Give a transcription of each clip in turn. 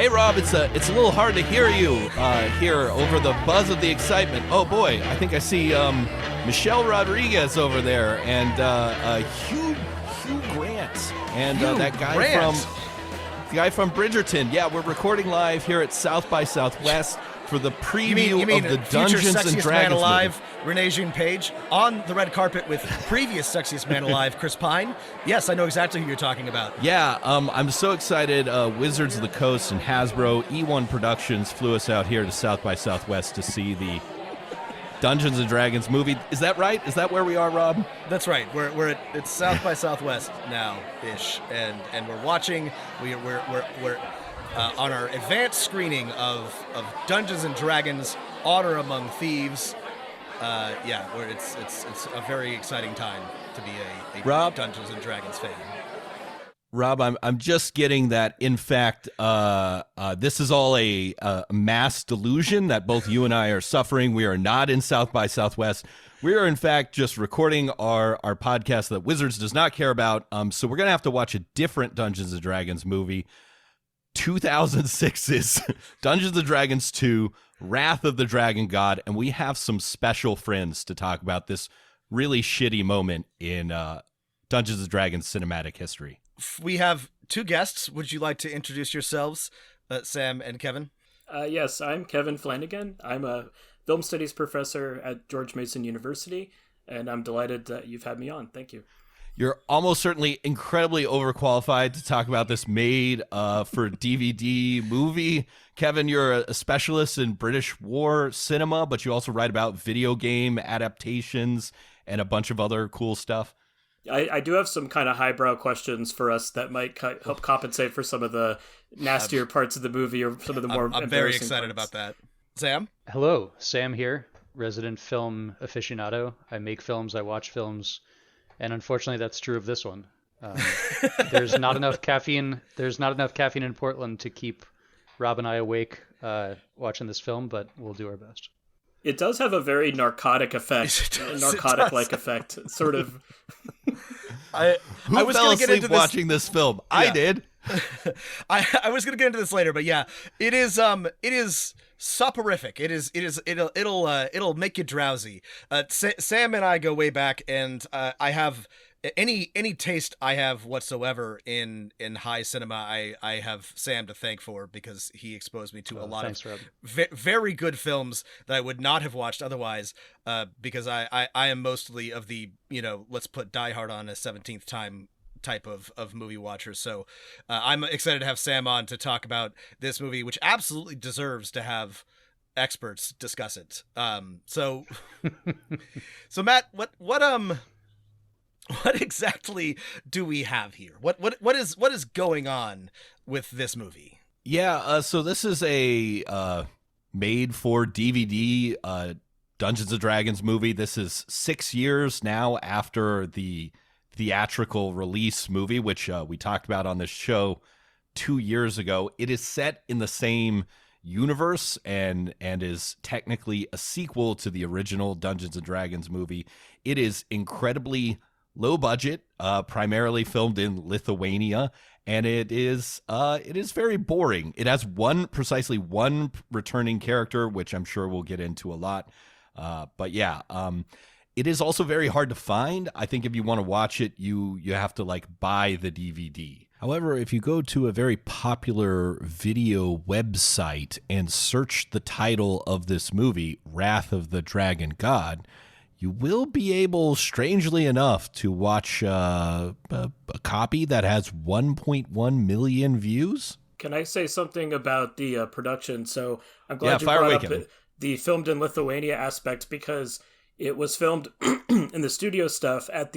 Hey Rob, it's a little hard to hear you here over the buzz of the excitement. Oh boy, I think I see Michelle Rodriguez over there and Hugh Grant and that guy from Bridgerton. Yeah, we're recording live here at South by Southwest for the preview of the Dungeons and Dragons Man Alive, movie. Renee Jean Page, on the red carpet with previous Sexiest Man Alive, Chris Pine. Yes, I know exactly who you're talking about. Yeah, I'm so excited. Wizards of the Coast and Hasbro E1 Productions flew us out here to South by Southwest to see the Dungeons and Dragons movie. Is that right? Is that where we are, Rob? That's right. It's South by Southwest now ish, and we're watching. We're on our advanced screening of Dungeons and Dragons: Honor Among Thieves. It's a very exciting time to be a Rob, Dungeons and Dragons fan. Rob, I'm just getting that. In fact, this is all a mass delusion that both you and I are suffering. We are not in South by Southwest. We are, in fact, just recording our podcast that Wizards does not care about. So we're gonna have to watch a different Dungeons and Dragons movie. 2006's Dungeons and Dragons 2, Wrath of the Dragon God, and we have some special friends to talk about this really shitty moment in Dungeons and Dragons cinematic history. We have two guests. Would you like to introduce yourselves, Sam and Kevin? Yes, I'm Kevin Flanagan. I'm a film studies professor at George Mason University, and I'm delighted that you've had me on. Thank you. You're almost certainly incredibly overqualified to talk about this made for DVD movie. Kevin, you're a specialist in British war cinema, but you also write about video game adaptations and a bunch of other cool stuff. I do have some kind of highbrow questions for us that might help compensate for some of the nastier parts of the movie or some of the more I'm very excited about that. Sam? Hello, Sam here, resident film aficionado. I make films, I watch films. And unfortunately, that's true of this one. There's not enough caffeine. There's not enough caffeine in Portland to keep Rob and I awake watching this film, but we'll do our best. It does have a very narcotic effect, narcotic-like effect, sort of. I was fell asleep watching this film? Yeah. I did. I was going to get into this later, but yeah, it is soporific. It'll make you drowsy. Sam and I go way back, and I have any taste I have whatsoever in high cinema. I have Sam to thank for, because he exposed me to a lot of very good films that I would not have watched otherwise. Because I am mostly of the let's put Die Hard on a 17th time type of movie watchers. So I'm excited to have Sam on to talk about this movie, which absolutely deserves to have experts discuss it. So Matt, what exactly do we have here? What is going on with this movie? Yeah, so this is a made for DVD Dungeons and Dragons movie. This is 6 years now after the theatrical release movie, which we talked about on this show 2 years ago. It is set in the same universe and is technically a sequel to the original Dungeons and Dragons movie. It is incredibly low budget, primarily filmed in Lithuania, and it is very boring. It has precisely one returning character, which I'm sure we'll get into a lot. But yeah, it is also very hard to find. I think if you want to watch it, you have to buy the DVD. However, if you go to a very popular video website and search the title of this movie, Wrath of the Dragon God, you will be able, strangely enough, to watch a copy that has 1.1 million views. Can I say something about the production? So I'm glad you brought up the filmed in Lithuania aspect, because it was filmed in the studio stuff at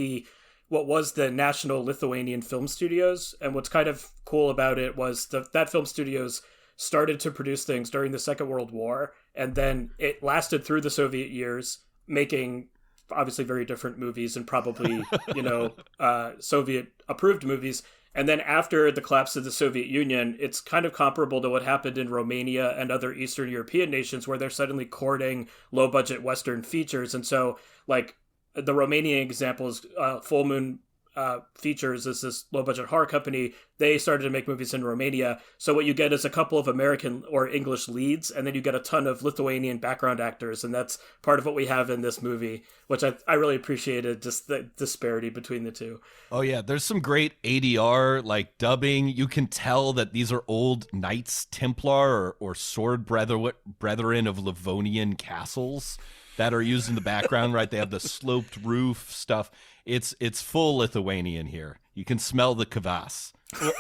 what was the National Lithuanian Film Studios. And what's kind of cool about it was that film studios started to produce things during the Second World War, and then it lasted through the Soviet years, making obviously very different movies and probably, Soviet approved movies. And then after the collapse of the Soviet Union, it's kind of comparable to what happened in Romania and other Eastern European nations, where they're suddenly courting low budget Western features. And so the Romanian example is Full Moon Features is this low budget horror company. They started to make movies in Romania. So what you get is a couple of American or English leads, and then you get a ton of Lithuanian background actors. And that's part of what we have in this movie, which I really appreciated, just the disparity between the two. Oh yeah, there's some great ADR like dubbing. You can tell that these are old Knights Templar or sword brethren of Livonian castles that are used in the background, right? They have the sloped roof stuff. It's full Lithuanian here. You can smell the kvass.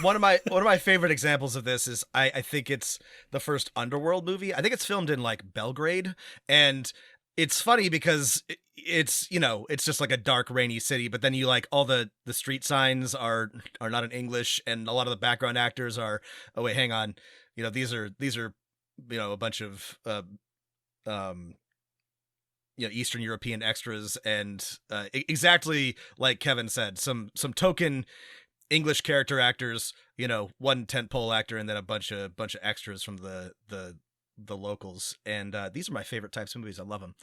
One of my favorite examples of this is I think it's the first Underworld movie. I think it's filmed in like Belgrade, and it's funny because it's, you know, it's just like a dark, rainy city, but then you like all the street signs are not in English, and a lot of the background actors are, oh wait, hang on, you know, these are you know, a bunch of you know, Eastern European extras, and exactly like Kevin said, some token English character actors, you know, one tentpole actor, and then a bunch of extras from the locals. And these are my favorite types of movies. I love them.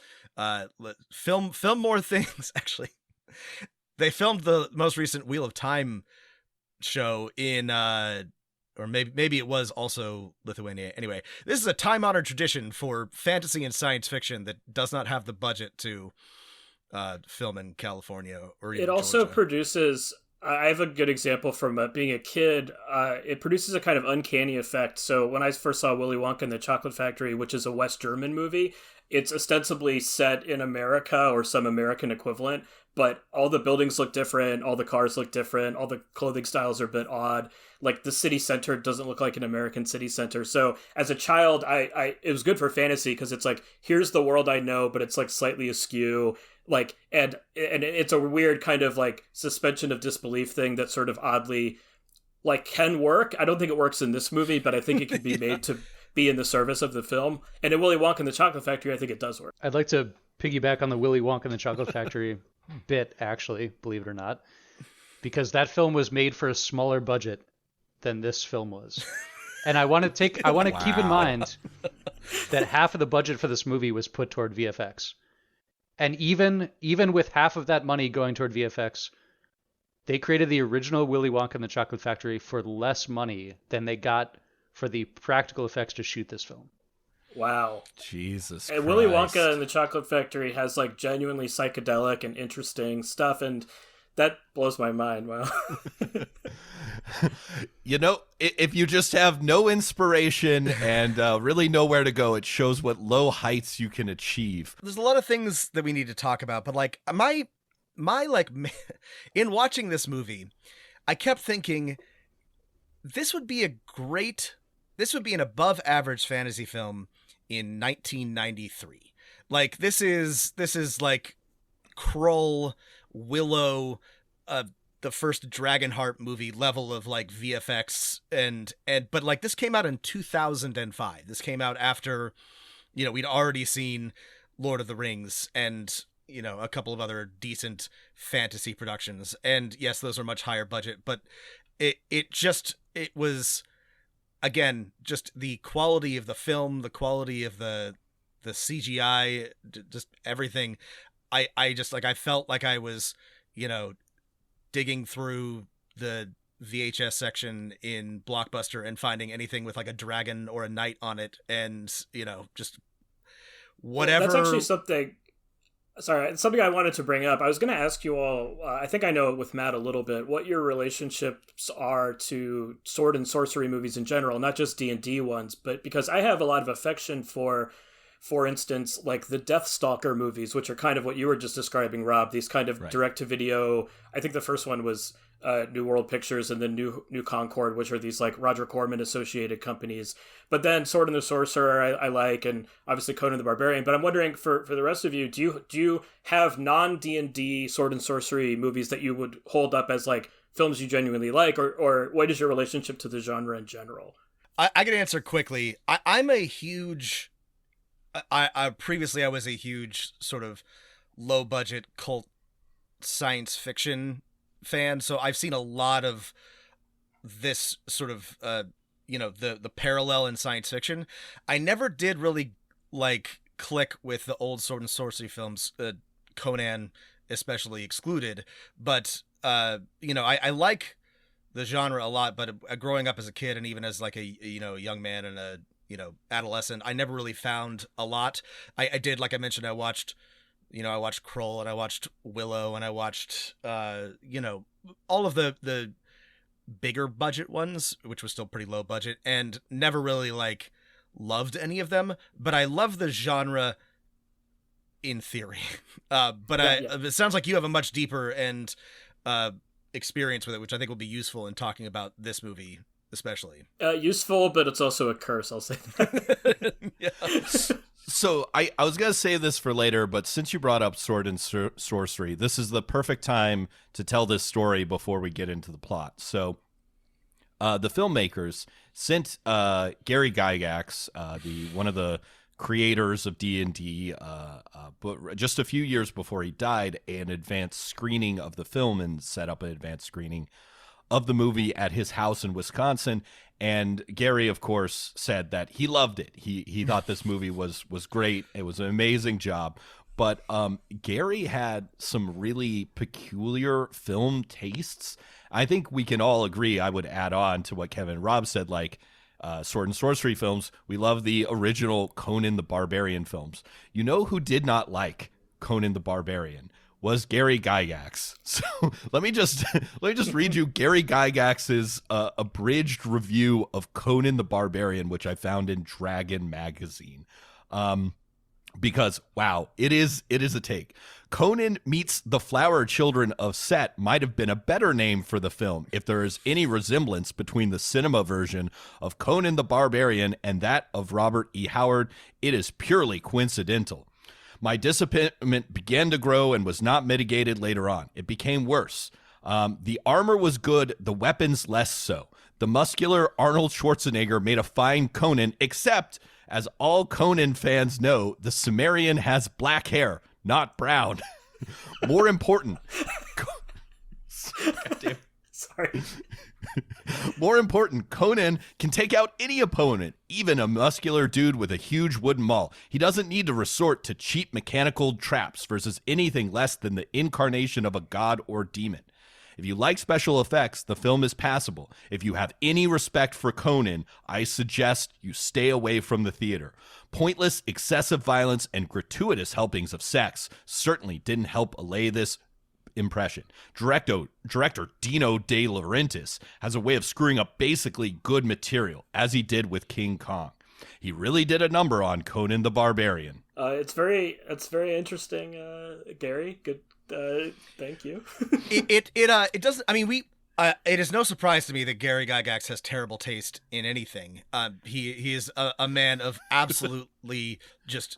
Film more things. Actually, they filmed the most recent Wheel of Time show in or maybe it was also Lithuania. Anyway, this is a time-honored tradition for fantasy and science fiction that does not have the budget to film in California or even It also Georgia. Produces, I have a good example from being a kid. It produces a kind of uncanny effect. So when I first saw Willy Wonka and the Chocolate Factory, which is a West German movie, it's ostensibly set in America or some American equivalent, but all the buildings look different, all the cars look different, all the clothing styles are a bit odd. Like the city center doesn't look like an American city center. So as a child, I it was good for fantasy because it's like, here's the world I know, but it's like slightly askew. Like, and it's a weird kind of like suspension of disbelief thing that sort of oddly like can work. I don't think it works in this movie, but I think it could be made to be in the service of the film. And in Willy Wonka and the Chocolate Factory, I think it does work. I'd like to piggyback on the Willy Wonka and the Chocolate Factory bit, actually, believe it or not, because that film was made for a smaller budget than this film was. And I want to keep in mind that half of the budget for this movie was put toward VFX. And even with half of that money going toward VFX, they created the original Willy Wonka and the Chocolate Factory for less money than they got for the practical effects to shoot this film. Wow. Jesus and Christ. Willy Wonka and the Chocolate Factory has like genuinely psychedelic and interesting stuff, and that blows my mind. Wow. You know, if you just have no inspiration and really nowhere to go, it shows what low heights you can achieve. There's a lot of things that we need to talk about, but like my like in watching this movie, I kept thinking this would be an above average fantasy film in 1993. Like this is like Krull, Willow, the first Dragonheart movie level of like VFX and but like this came out in 2005. This came out after, you know, we'd already seen Lord of the Rings and, you know, a couple of other decent fantasy productions. And yes, those are much higher budget, but it was, again, just the quality of the film, the quality of the CGI, just everything. I just like, I felt like I was, you know, digging through the VHS section in Blockbuster and finding anything with like a dragon or a knight on it, and, you know, just whatever. That's actually something I wanted to bring up. I was going to ask you all, I think I know with Matt a little bit, what your relationships are to sword and sorcery movies in general, not just D&D ones, but because I have a lot of affection for instance, like the Deathstalker movies, which are kind of what you were just describing, Rob, these kind of direct-to-video. I think the first one was New World Pictures and then New Concord, which are these like Roger Corman associated companies. But then Sword and the Sorcerer I like, and obviously Conan the Barbarian. But I'm wondering for the rest of you, do you have non-D&D sword and sorcery movies that you would hold up as like films you genuinely like, or what is your relationship to the genre in general? I can answer quickly. I'm a huge... previously I was a huge sort of low budget cult science fiction fan, so I've seen a lot of this sort of you know, the parallel in science fiction. I never did really like click with the old sword and sorcery films, Conan especially excluded, but I like the genre a lot, but growing up as a kid and even as like a young man and a adolescent, I never really found a lot. I did, like I mentioned, I watched Krull, and I watched Willow, and I watched all of the bigger budget ones, which was still pretty low budget, and never really like loved any of them. But I love the genre in theory. It sounds like you have a much deeper and experience with it, which I think will be useful in talking about this movie especially. Useful, but it's also a curse, I'll say that. Yeah. So I was going to save this for later, but since you brought up sword and sorcery, this is the perfect time to tell this story before we get into the plot. So the filmmakers sent Gary Gygax, one of the creators of D&D, but just a few years before he died, an advanced screening of the film and set up an advanced screening of the movie at his house in Wisconsin. And Gary, of course, said that he loved it. He thought this movie was great. It was an amazing job. But Gary had some really peculiar film tastes. I think we can all agree, I would add on to what Kevin and Rob said, like sword and sorcery films. We love the original Conan the Barbarian films. You know who did not like Conan the Barbarian? Was Gary Gygax. So let me just read you Gary Gygax's abridged review of Conan the Barbarian, which I found in Dragon magazine. Because wow, it is a take. Conan meets the Flower Children of Set might have been a better name for the film if there is any resemblance between the cinema version of Conan the Barbarian and that of Robert E. Howard. It is purely coincidental. My disappointment began to grow and was not mitigated later on. It became worse. The armor was good, the weapons less so. The muscular Arnold Schwarzenegger made a fine Conan, except, as all Conan fans know, the Cimmerian has black hair, not brown. More important... Sorry. More important, Conan can take out any opponent, even a muscular dude with a huge wooden maul. He doesn't need to resort to cheap mechanical traps versus anything less than the incarnation of a god or demon. If you like special effects, the film is passable. If you have any respect for Conan, I suggest you stay away from the theater. Pointless, excessive violence, and gratuitous helpings of sex certainly didn't help allay this impression. Director Dino De Laurentiis has a way of screwing up basically good material, as he did with King Kong. He really did a number on Conan the Barbarian. It's very interesting, Gary. Good, thank you. It doesn't. I mean, it is no surprise to me that Gary Gygax has terrible taste in anything. He is a man of absolutely just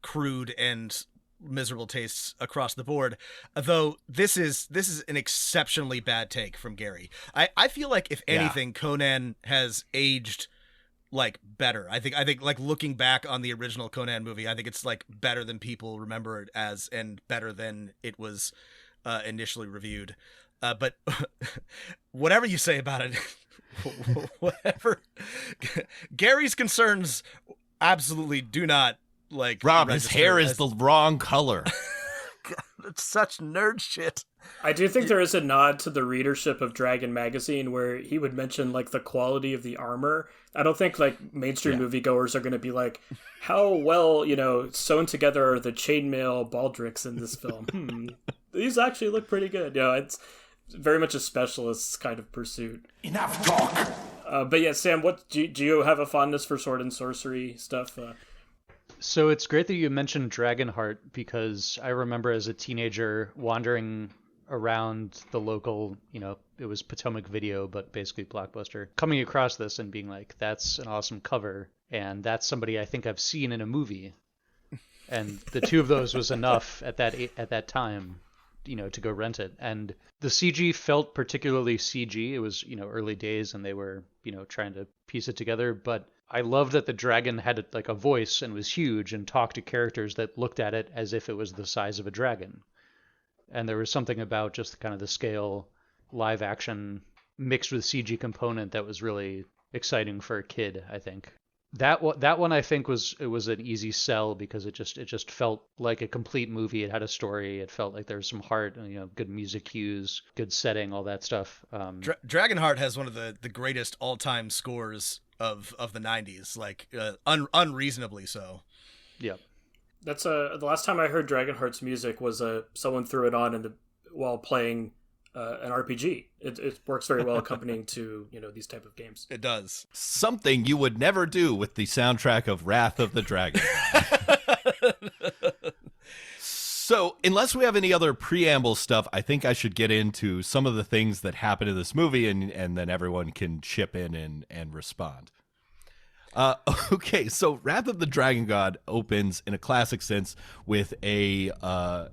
crude and miserable tastes across the board, though this is an exceptionally bad take from Gary. I feel like if anything, Conan has aged like better. I think like looking back on the original Conan movie, I think it's like better than people remember it as, and better than it was initially reviewed. But whatever you say about it, whatever, Gary's concerns absolutely do not like Rob, his hair is the wrong color. God, it's such nerd shit. I do think there is a nod to the readership of Dragon magazine where he would mention like the quality of the armor. I don't think like mainstream moviegoers are going to be like, how well, sewn together are the chainmail baldricks in this film. These actually look pretty good. It's very much a specialist's kind of pursuit. Enough talk. But yeah, Sam, what do you have a fondness for sword and sorcery stuff? So it's great that you mentioned Dragonheart, because I remember as a teenager wandering around the local, it was Potomac Video, but basically Blockbuster, coming across this and being like, that's an awesome cover, and that's somebody I think I've seen in a movie. And the two of those was enough at that time, to go rent it. And the CG felt particularly CG. It was, early days and they were, trying to piece it together, but I loved that the dragon had like a voice and was huge and talked to characters that looked at it as if it was the size of a dragon. And there was something about just kind of the scale, live action mixed with CG component that was really exciting for a kid, I think. That one I think was an easy sell because it just felt like a complete movie. It had a story. It felt like there was some heart, good music cues, good setting, all that stuff. Dragonheart has one of the greatest all-time scores of the 90s, like unreasonably so. Yeah. That's the last time I heard Dragonheart's music was someone threw it on while playing an RPG. It works very well accompanying to these type of games. It does. Something you would never do with the soundtrack of Wrath of the Dragon. So, unless we have any other preamble stuff, I think I should get into some of the things that happen in this movie, and then everyone can chip in and respond. Okay, so Wrath of the Dragon God opens in a classic sense with a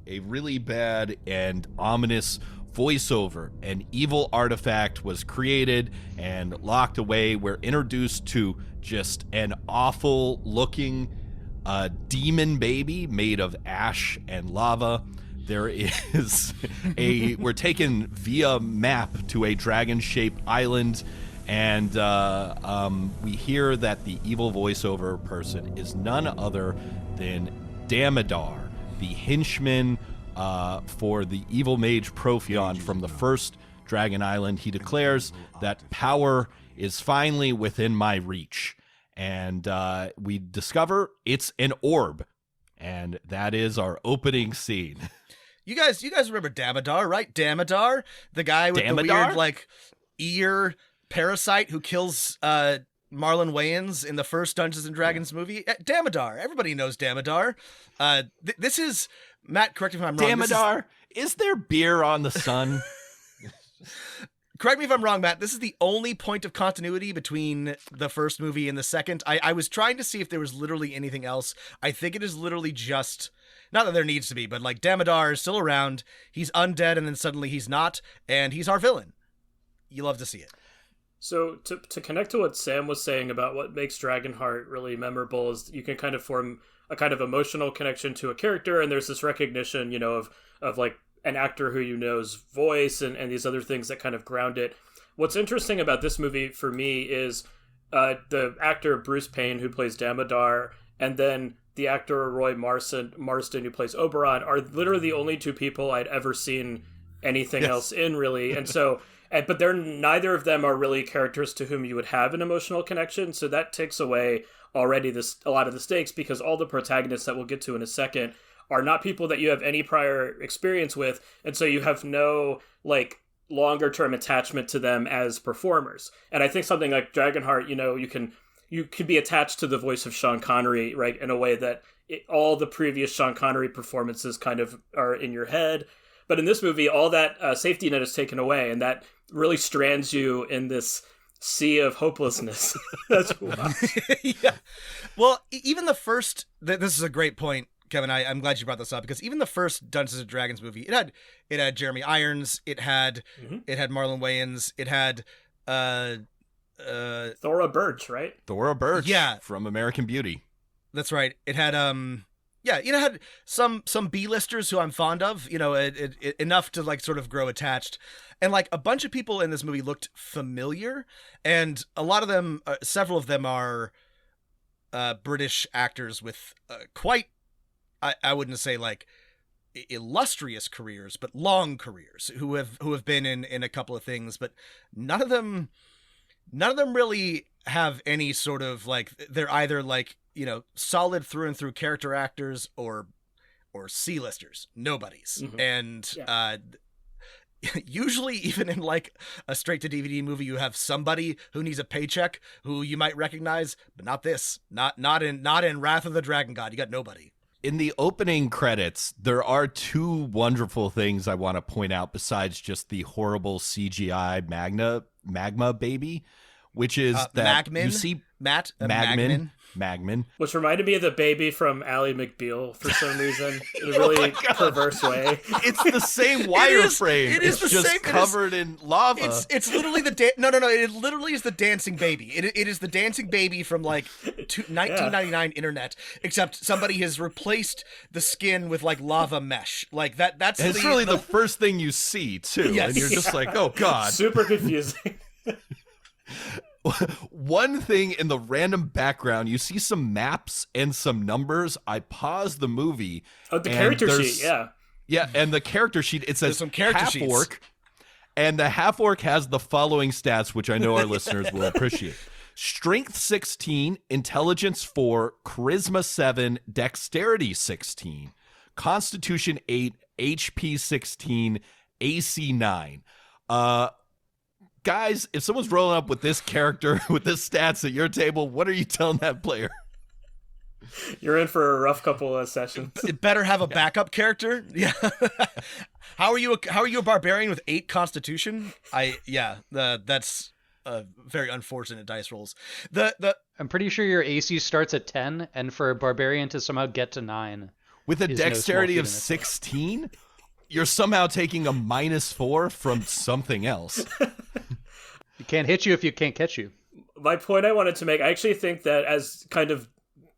really bad and ominous voiceover. An evil artifact was created and locked away. We're introduced to just an awful looking demon baby made of ash and lava. There is we're taken via map to a dragon-shaped island, and we hear that the evil voiceover person is none other than Damodar, the henchman for the evil mage Profion from the first Dragon Island. He declares that power is finally within my reach. And we discover it's an orb. And that is our opening scene. You guys remember Damodar, right? Damodar? The guy with Damodar? the weird, like, ear parasite who kills Marlon Wayans in the first Dungeons and Dragons movie. Damodar. Everybody knows Damodar. This is... Matt, correct me if I'm wrong. Damodar, is there beer on the sun? Correct me if I'm wrong, Matt. This is the only point of continuity between the first movie and the second. I was trying to see if there was literally anything else. I think it is literally just... Not that there needs to be, but like Damodar is still around. He's undead, and then suddenly he's not, and he's our villain. You love to see it. So to connect to what Sam was saying about what makes Dragonheart really memorable is you can kind of form a kind of emotional connection to a character, and there's this recognition, of like an actor who know's voice and these other things that kind of ground it. What's interesting about this movie for me is the actor Bruce Payne, who plays Damodar, and then the actor Roy Marston, who plays Oberon, are literally the only two people I'd ever seen anything else in, really. And so, but neither of them are really characters to whom you would have an emotional connection. So that takes away already a lot of the stakes, because all the protagonists that we'll get to in a second are not people that you have any prior experience with, and so you have no like longer term attachment to them as performers. And I think something like Dragonheart, you can be attached to the voice of Sean Connery, right, in a way that all the previous Sean Connery performances kind of are in your head. But in this movie, all that safety net is taken away, and that really strands you in this sea of hopelessness. That's yeah. Well, even the first... This is a great point, Kevin. I'm glad you brought this up, because even the first Dungeons and Dragons movie, it had Jeremy Irons, it had Marlon Wayans, it had Thora Birch, right? Thora Birch, yeah, from American Beauty. That's right. It had had some B-listers who I'm fond of, enough to like sort of grow attached. And like a bunch of people in this movie looked familiar, and a lot of them, several of them are British actors with quite, I wouldn't say like illustrious careers, but long careers, who have been in a couple of things, but none of them really have any sort of like, they're either like, solid through and through character actors or C-listers, nobodies. Mm-hmm. And usually even in like a straight to DVD movie, you have somebody who needs a paycheck who you might recognize, but not this, not in Wrath of the Dragon God. You got nobody. In the opening credits, there are two wonderful things I want to point out besides just the horrible CGI magma baby, which is that Magman? You see Matt Magman, which reminded me of the baby from Ally McBeal for some reason in a really perverse way. It's the same wireframe. It's just same, covered in lava. It's literally no. It literally is the dancing baby. It is the dancing baby from like 1999 internet, except somebody has replaced the skin with like lava mesh. Like that. That's it's really the first thing you see too, yes. And you're just like, oh god, super confusing. one thing in the random background, you see some maps and some numbers. I paused the movie. Oh, the character sheet, yeah. Yeah, and the character sheet, it says some character half-orc, sheets. And the half-orc has the following stats, which I know our listeners will appreciate. Strength 16, Intelligence 4, Charisma 7, Dexterity 16, Constitution 8, HP 16, AC 9. Guys, if someone's rolling up with this character, with this stats at your table, what are you telling that player? You're in for a rough couple of sessions. It better have a backup character. Yeah. How are you a barbarian with 8 Constitution? That's very unfortunate dice rolls. I'm pretty sure your AC starts at 10, and for a barbarian to somehow get to 9 with a dexterity of 16, you're somehow taking a -4 from something else. You can't hit you if you can't catch you. My point I wanted to make, I actually think that as kind of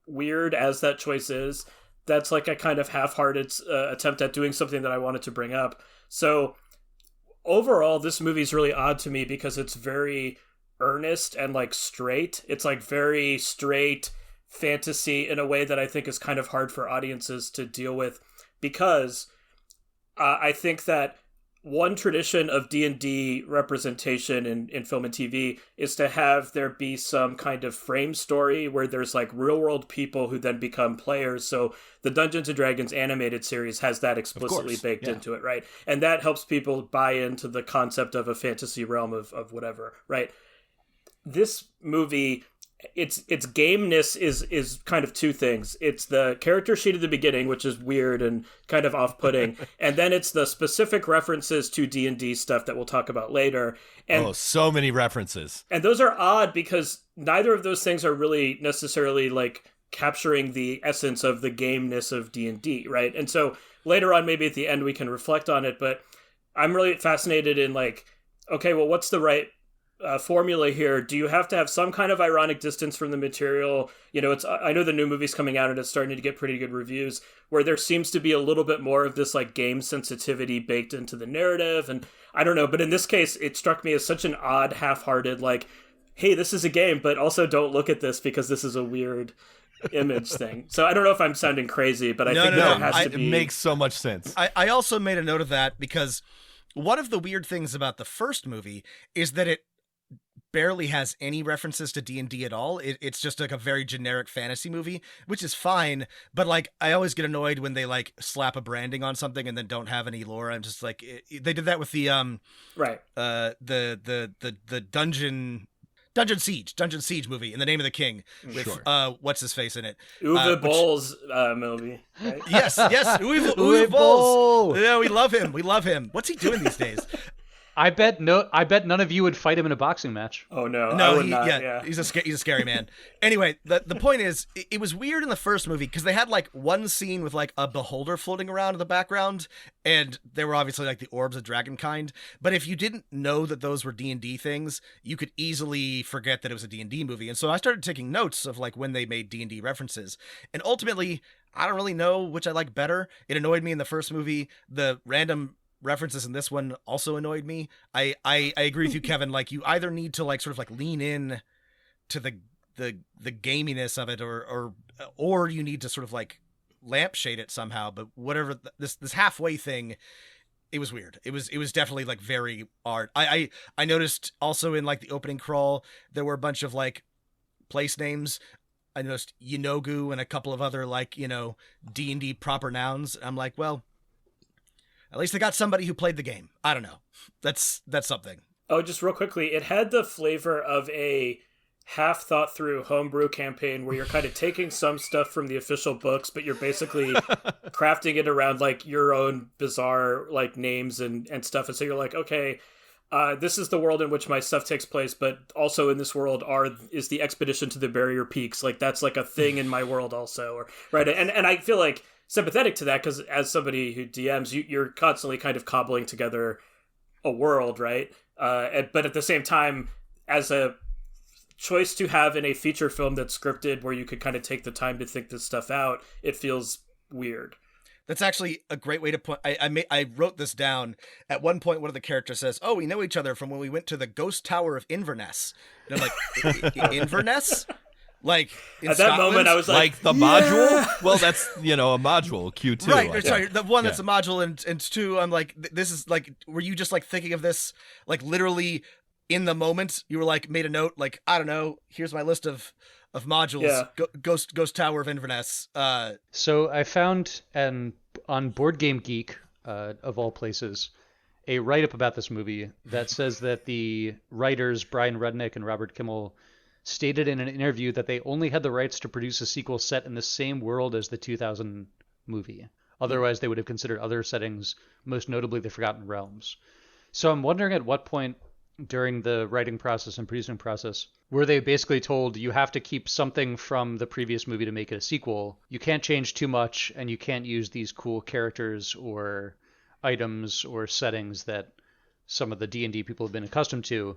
weird as that choice is, that's like a kind of half-hearted attempt at doing something that I wanted to bring up. So overall, this movie is really odd to me because it's very earnest and like straight. It's like very straight fantasy in a way that I think is kind of hard for audiences to deal with, because I think that one tradition of D&D representation in film and TV is to have there be some kind of frame story where there's like real world people who then become players. So the Dungeons and Dragons animated series has that explicitly baked into it, right? And that helps people buy into the concept of a fantasy realm of whatever, right? This movie, its gameness is kind of two things. It's the character sheet at the beginning, which is weird and kind of off-putting, and then it's the specific references to D&D stuff that we'll talk about later. And so many references. And those are odd because neither of those things are really necessarily like capturing the essence of the gameness of D&D, right? And so later on, maybe at the end we can reflect on it, but I'm really fascinated in like, okay, well, what's the right formula here? Do you have to have some kind of ironic distance from the material? You know, I know the new movie's coming out and it's starting to get pretty good reviews, where there seems to be a little bit more of this like game sensitivity baked into the narrative. And I don't know, but in this case, it struck me as such an odd, half-hearted, like, hey, this is a game, but also don't look at this because this is a weird image thing. So I don't know if I'm sounding crazy, but I think there has to be. It makes so much sense. I also made a note of that because one of the weird things about the first movie is that it barely has any references to D&D at all. It's just like a very generic fantasy movie, which is fine, but like I always get annoyed when they like slap a branding on something and then don't have any lore. I'm just like, they did that with the the Dungeon Siege movie, In the Name of the King, with what's his face in it, Uwe Boll's movie, right? yes Uwe Boll. Yeah, we love him. What's he doing these days? I bet none of you would fight him in a boxing match. Oh no, I would not. Yeah, he's a scary man. Anyway, the point is, it was weird in the first movie because they had like one scene with like a beholder floating around in the background, and they were obviously like the orbs of dragonkind. But if you didn't know that those were D&D things, you could easily forget that it was a D&D movie. And so I started taking notes of like when they made D&D references, and ultimately, I don't really know which I like better. It annoyed me in the first movie. The random references in this one also annoyed me. I agree with you, Kevin. Like, you either need to like sort of like lean in to the gaminess of it, or you need to sort of like lampshade it somehow. But whatever, this halfway thing, it was weird. It was definitely like very art. I noticed also in like the opening crawl there were a bunch of like place names. I noticed Yenogu and a couple of other like, you know, D&D proper nouns. I'm like, well, at least they got somebody who played the game. I don't know. That's something. Oh, just real quickly, it had the flavor of a half thought through homebrew campaign where you're kind of taking some stuff from the official books, but you're basically crafting it around like your own bizarre like names and stuff. And so you're like, okay, this is the world in which my stuff takes place, but also in this world is the expedition to the Barrier Peaks. Like that's like a thing in my world also, or right. And I feel like sympathetic to that because as somebody who DMs, you're constantly kind of cobbling together a world, right? But at the same time, as a choice to have in a feature film that's scripted where you could kind of take the time to think this stuff out, it feels weird. That's actually a great way to put. I wrote this down. At one point, one of the characters says, "Oh, we know each other from when we went to the Ghost Tower of Inverness." And I'm like, Inverness? Like at that moment, I was like the module. Well, that's a module Q2. Right. Sorry, the one that's a module, and two. I'm like, this is like. Were you just like thinking of this like literally in the moment? You were like made a note, like I don't know. Here's my list of modules. Yeah. Ghost Tower of Inverness. So I found on Board Game Geek, of all places, a write-up about this movie that says that the writers Brian Rudnick and Robert Kimmel stated in an interview that they only had the rights to produce a sequel set in the same world as the 2000 movie. Otherwise, they would have considered other settings, most notably The Forgotten Realms. So I'm wondering at what point during the writing process and producing process were they basically told you have to keep something from the previous movie to make it a sequel. You can't change too much, and you can't use these cool characters or items or settings that some of the D&D people have been accustomed to.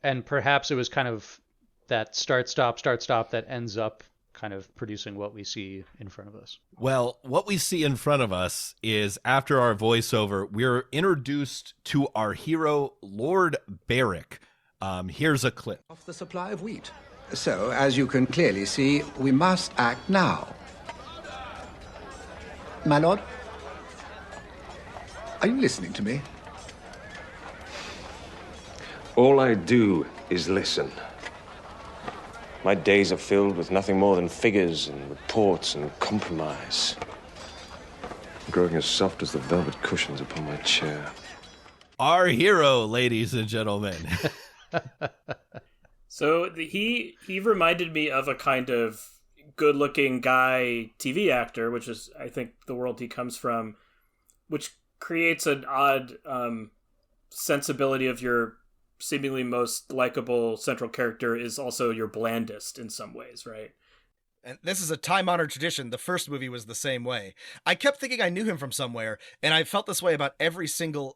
And perhaps it was kind of that start, stop that ends up kind of producing what we see in front of us. Well, what we see in front of us is after our voiceover, we're introduced to our hero, Lord Beric. Here's a clip. Off the supply of wheat. So, as you can clearly see, we must act now. My lord? Are you listening to me? All I do is listen. My days are filled with nothing more than figures and reports and compromise. I'm growing as soft as the velvet cushions upon my chair. Our hero, ladies and gentlemen. So he reminded me of a kind of good-looking guy TV actor, which is, I think, the world he comes from, which creates an odd sensibility of your seemingly most likable central character is also your blandest in some ways, right? And this is a time-honored tradition. The first movie was the same way. I kept thinking I knew him from somewhere, and I felt this way about every single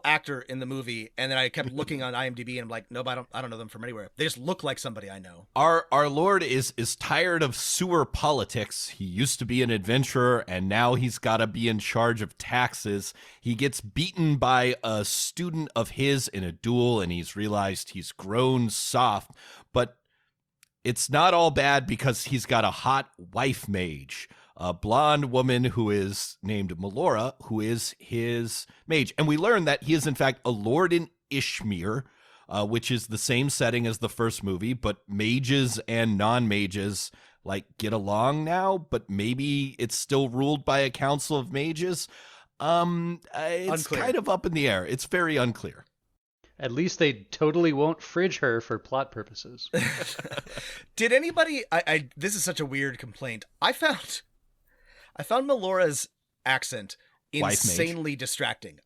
actor in the movie, and then I kept looking on IMDb, and I'm like, nope, I don't know them from anywhere. They just look like somebody I know. Our Lord is tired of sewer politics. He used to be an adventurer, and now he's got to be in charge of taxes. He gets beaten by a student of his in a duel, and he's realized he's grown soft, but it's not all bad because he's got a hot wife mage, a blonde woman who is named Melora, who is his mage. And we learn that he is, in fact, a lord in Ishmir, which is the same setting as the first movie, but mages and non-mages, get along now, but maybe it's still ruled by a council of mages. It's unclear. Kind of up in the air. It's very unclear. At least they totally won't fridge her for plot purposes. Did anybody... this is such a weird complaint. I found Melora's accent insanely distracting.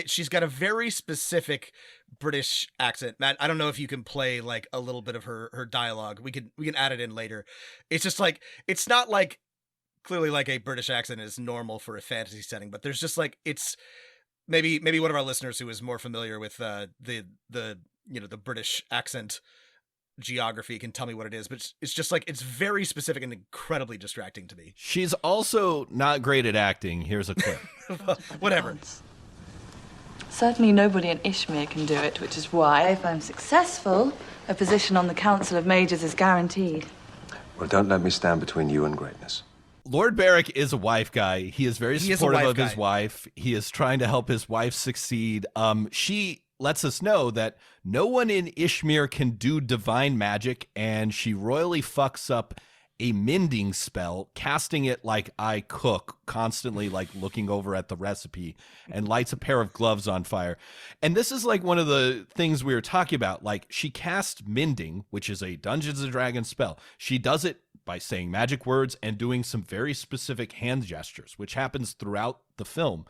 She's got a very specific British accent. Matt, I don't know if you can play a little bit of her dialogue. We can add it in later. It's just it's not clearly a British accent is normal for a fantasy setting, but there's just it's maybe one of our listeners who is more familiar with the British accent geography can tell me what it is, but it's just it's very specific and incredibly distracting to me. She's also not great at acting. Here's a clip. Whatever. Certainly nobody in Ishmir can do it, which is why, if I'm successful, a position on the Council of Mages is guaranteed. Well, don't let me stand between you and greatness. Lord Beric is a wife guy. He is very supportive of his wife. He is trying to help his wife succeed. She lets us know that no one in Ishmir can do divine magic, and she royally fucks up a mending spell, casting it like I cook, constantly looking over at the recipe, and lights a pair of gloves on fire. And this is one of the things we were talking about. She cast mending, which is a Dungeons & Dragons spell. She does it by saying magic words and doing some very specific hand gestures, which happens throughout the film.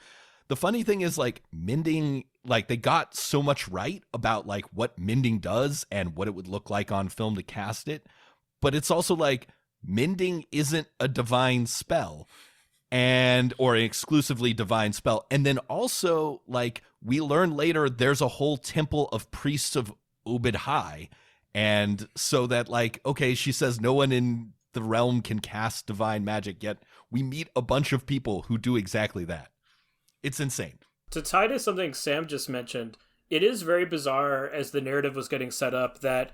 The funny thing is mending, they got so much right about what mending does and what it would look like on film to cast it. But it's also mending isn't a divine spell or an exclusively divine spell. And then also we learn later there's a whole temple of priests of Ubid High. And so that okay, she says no one in the realm can cast divine magic, yet we meet a bunch of people who do exactly that. It's insane. To tie to something Sam just mentioned, it is very bizarre as the narrative was getting set up that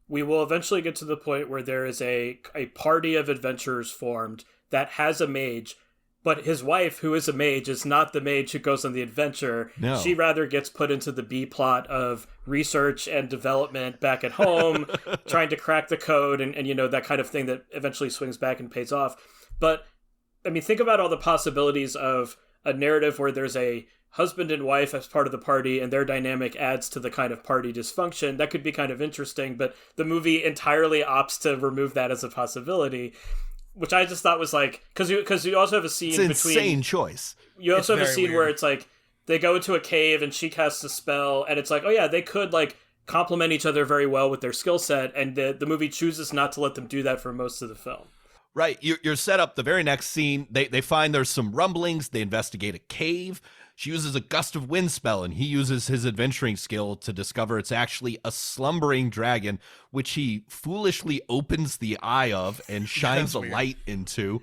we will eventually get to the point where there is a party of adventurers formed that has a mage, but his wife, who is a mage, is not the mage who goes on the adventure. No. She rather gets put into the B plot of research and development back at home, trying to crack the code and that kind of thing that eventually swings back and pays off. But, I mean, think about all the possibilities of a narrative where there's a husband and wife as part of the party and their dynamic adds to the kind of party dysfunction. That could be kind of interesting, but the movie entirely opts to remove that as a possibility, which I just thought was like, because you also have a scene it's an insane choice. You also have a scene weird. where it's like they go into a cave and she casts a spell, and it's like, oh yeah, they could like complement each other very well with their skill set, and the movie chooses not to let them do that for most of the film. Right, you're set up. The very next scene, they find there's some rumblings. They investigate a cave. She uses a gust of wind spell, and he uses his adventuring skill to discover it's actually a slumbering dragon, which he foolishly opens the eye of and shines a light into.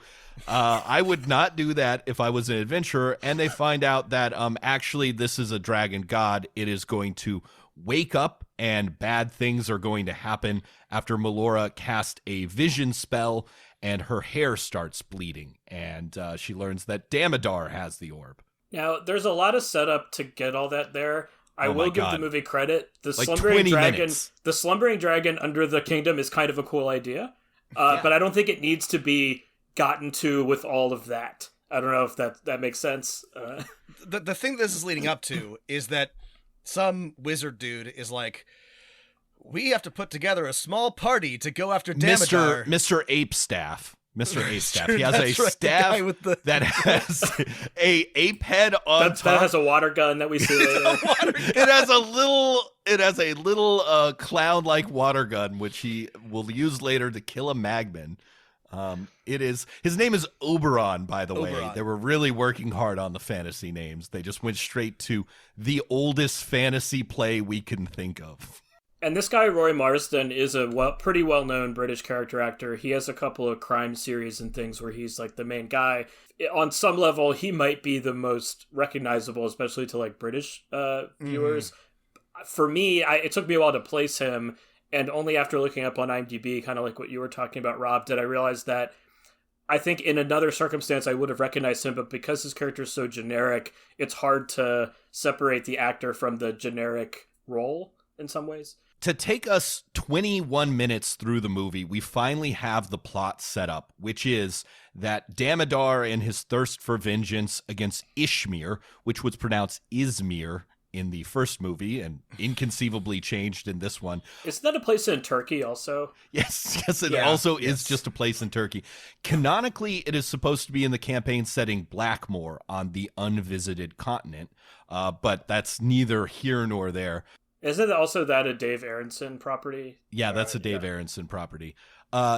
I would not do that if I was an adventurer. And they find out that actually this is a dragon god. It is going to wake up, and bad things are going to happen after Melora cast a vision spell, and her hair starts bleeding. And she learns that Damodar has the orb. Now, there's a lot of setup to get all that there. I will give the movie credit. The slumbering dragon under the kingdom is kind of a cool idea, but I don't think it needs to be gotten to with all of that. I don't know if that makes sense. The thing this is leading up to is that some wizard dude is like, we have to put together a small party to go after Damodar. Mr. Ape Staff. Mr. Ape Staff. He has a staff that has a ape head on top. That has a water gun that we see later. It has a little clown-like water gun, which he will use later to kill a Magman. His name is Oberon, by the way. They were really working hard on the fantasy names. They just went straight to the oldest fantasy play we can think of. And this guy, Roy Marsden, is a pretty well-known British character actor. He has a couple of crime series and things where he's like the main guy. On some level, he might be the most recognizable, especially to like British viewers. For me, it took me a while to place him, and only after looking up on IMDb, kind of like what you were talking about, Rob, did I realize that I think in another circumstance I would have recognized him, but because his character is so generic, it's hard to separate the actor from the generic role in some ways. To take us 21 minutes through the movie, we finally have the plot set up, which is that Damodar and his thirst for vengeance against Ishmir, which was pronounced Izmir in the first movie and inconceivably changed in this one. Isn't that a place in Turkey also? Yes, it also is just a place in Turkey. Canonically, it is supposed to be in the campaign setting Blackmoor on the unvisited continent, but that's neither here nor there. Isn't it also that a Dave Aronson property? Yeah, that's a Dave Aronson property.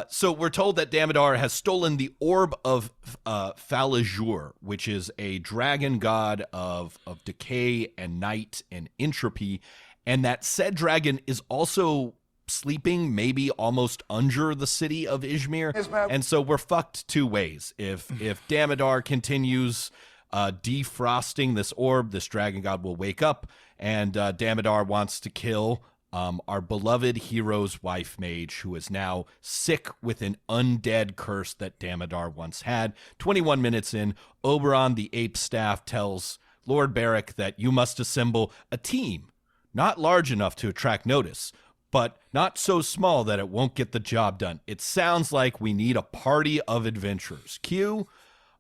So we're told that Damodar has stolen the Orb of Falajur, which is a dragon god of decay and night and entropy, and that said dragon is also sleeping maybe almost under the city of Izmir. And so we're fucked two ways. If Damodar continues defrosting this orb, this dragon god will wake up, and Damodar wants to kill our beloved hero's wife mage, who is now sick with an undead curse that Damodar once had. 21 minutes in, Oberon the ape staff tells Lord Beric that you must assemble a team, not large enough to attract notice, but not so small that it won't get the job done. It sounds like we need a party of adventurers. Cue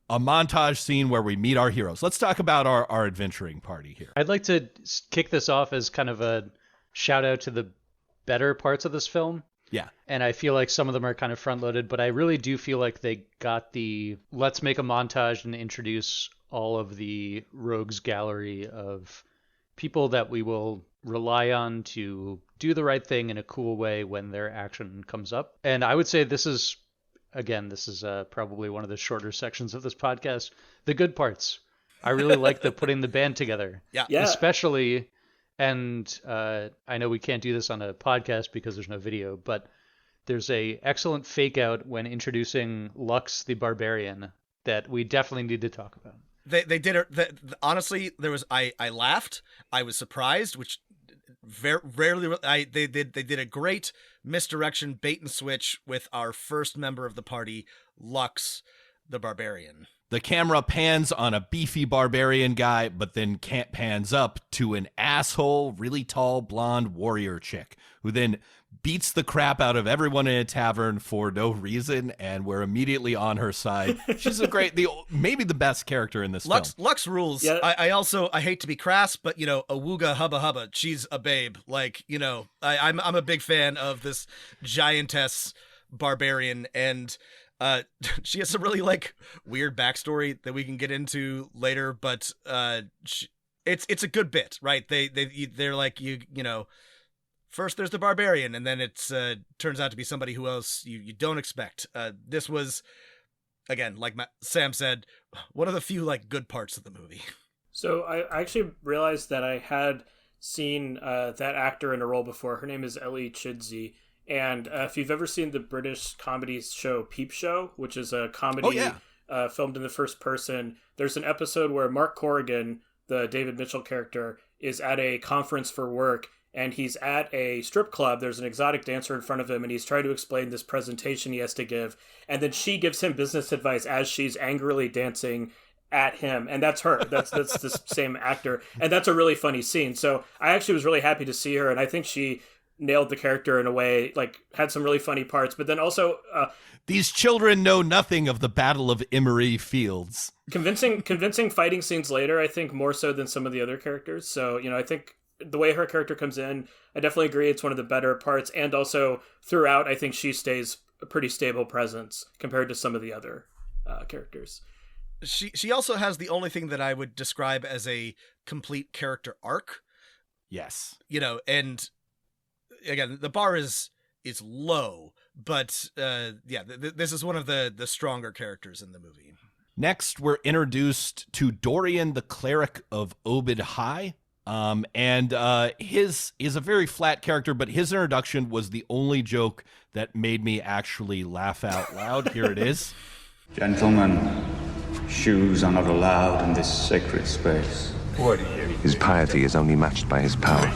a montage scene where we meet our heroes. Let's talk about our adventuring party here. I'd like to kick this off as kind of a shout out to the better parts of this film. Yeah. And I feel like some of them are kind of front loaded, but I really do feel like they got the let's make a montage and introduce all of the rogues gallery of people that we will rely on to do the right thing in a cool way when their action comes up. And I would say this is probably one of the shorter sections of this podcast. The good parts. I really like the putting the band together. Yeah. Especially, and I know we can't do this on a podcast because there's no video, but there's a excellent fake out when introducing Lux the Barbarian that we definitely need to talk about. They did it. Honestly, there was I laughed. I was surprised, which very rarely. They did a great misdirection bait and switch with our first member of the party, Lux the Barbarian. The camera pans on a beefy barbarian guy, but then pans up to an asshole, really tall, blonde warrior chick who then beats the crap out of everyone in a tavern for no reason, and we're immediately on her side. She's maybe the best character in this film. Lux rules. Yeah. I hate to be crass, but awooga hubba hubba, she's a babe. Like, I'm a big fan of this giantess barbarian, and she has some really weird backstory that we can get into later, but it's a good bit, right? They're like, first there's the barbarian, and then it's turns out to be somebody who else you don't expect. This was, again, like Sam said, one of the few good parts of the movie. So I actually realized that I had seen that actor in a role before. Her name is Ellie Chidsey. And if you've ever seen the British comedy show Peep Show, which is a comedy filmed in the first person, there's an episode where Mark Corrigan, the David Mitchell character, is at a conference for work, and he's at a strip club. There's an exotic dancer in front of him, and he's trying to explain this presentation he has to give. And then she gives him business advice as she's angrily dancing at him, and that's her. That's the same actor, and that's a really funny scene. So I actually was really happy to see her, and I think she nailed the character in a way, had some really funny parts, but then also these children know nothing of the Battle of Emery Fields. Convincing fighting scenes later, I think, more so than some of the other characters. So, I think the way her character comes in, I definitely agree it's one of the better parts, and also throughout, I think she stays a pretty stable presence compared to some of the other characters. She also has the only thing that I would describe as a complete character arc. Yes. And again, the bar is low, but this is one of the stronger characters in the movie. Next, we're introduced to Dorian, the cleric of Obed High. And his is a very flat character, but his introduction was the only joke that made me actually laugh out loud. Here it is. Gentlemen, shoes are not allowed in this sacred space. His piety is only matched by his power.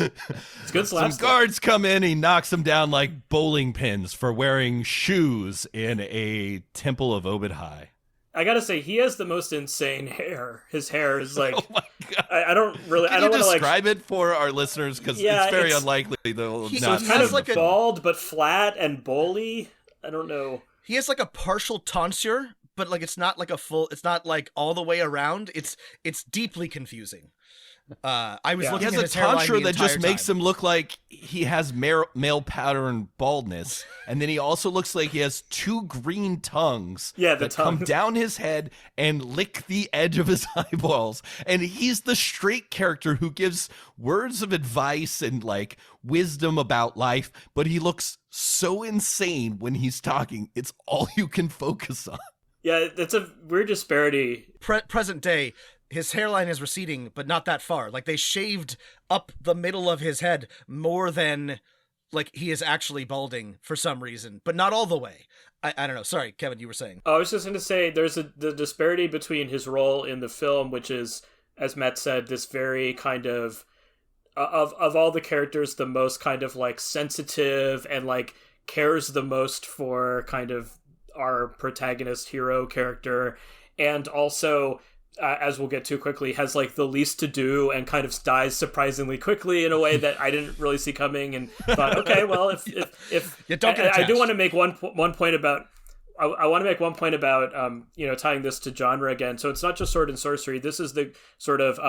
It's good slapstick. Some guards come in, he knocks them down like bowling pins for wearing shoes in a temple of Obed High. I gotta say, he has the most insane hair. His hair is like, oh my God. I don't really. Can I don't want to describe it for our listeners, because it's very unlikely they'll so not. It's kind of bald but flat and bowly. I don't know. He has a partial tonsure, but it's not a full. It's not all the way around. It's deeply confusing. I was looking at his tonsure that just makes time. him look like he has male pattern baldness, and then he also looks like he has two green tongues that come down his head and lick the edge of his eyeballs. And he's the straight character who gives words of advice and wisdom about life, but he looks so insane when he's talking. It's all you can focus on. Yeah, that's a weird disparity. Present day. His hairline is receding, but not that far. They shaved up the middle of his head more than he is actually balding for some reason, but not all the way. I don't know. Sorry, Kevin, you were saying. I was just going to say there's the disparity between his role in the film, which is, as Matt said, this very kind of all the characters, the most kind of sensitive and cares the most for kind of our protagonist hero character, and also as we'll get to quickly, has the least to do and kind of dies surprisingly quickly in a way that I didn't really see coming, and thought, okay, well, if don't get attached. I do want to make one point about. I want to make one point about tying this to genre again. So it's not just sword and sorcery. This is the sort of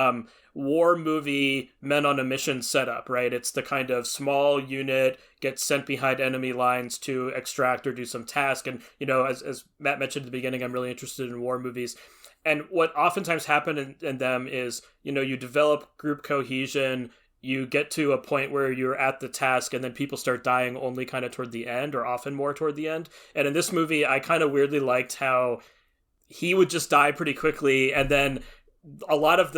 war movie men on a mission setup, right? It's the kind of small unit gets sent behind enemy lines to extract or do some task. And as Matt mentioned at the beginning, I'm really interested in war movies. And what oftentimes happens in them is, you develop group cohesion, you get to a point where you're at the task, and then people start dying only kind of toward the end, or often more toward the end. And in this movie, I kind of weirdly liked how he would just die pretty quickly, and then a lot of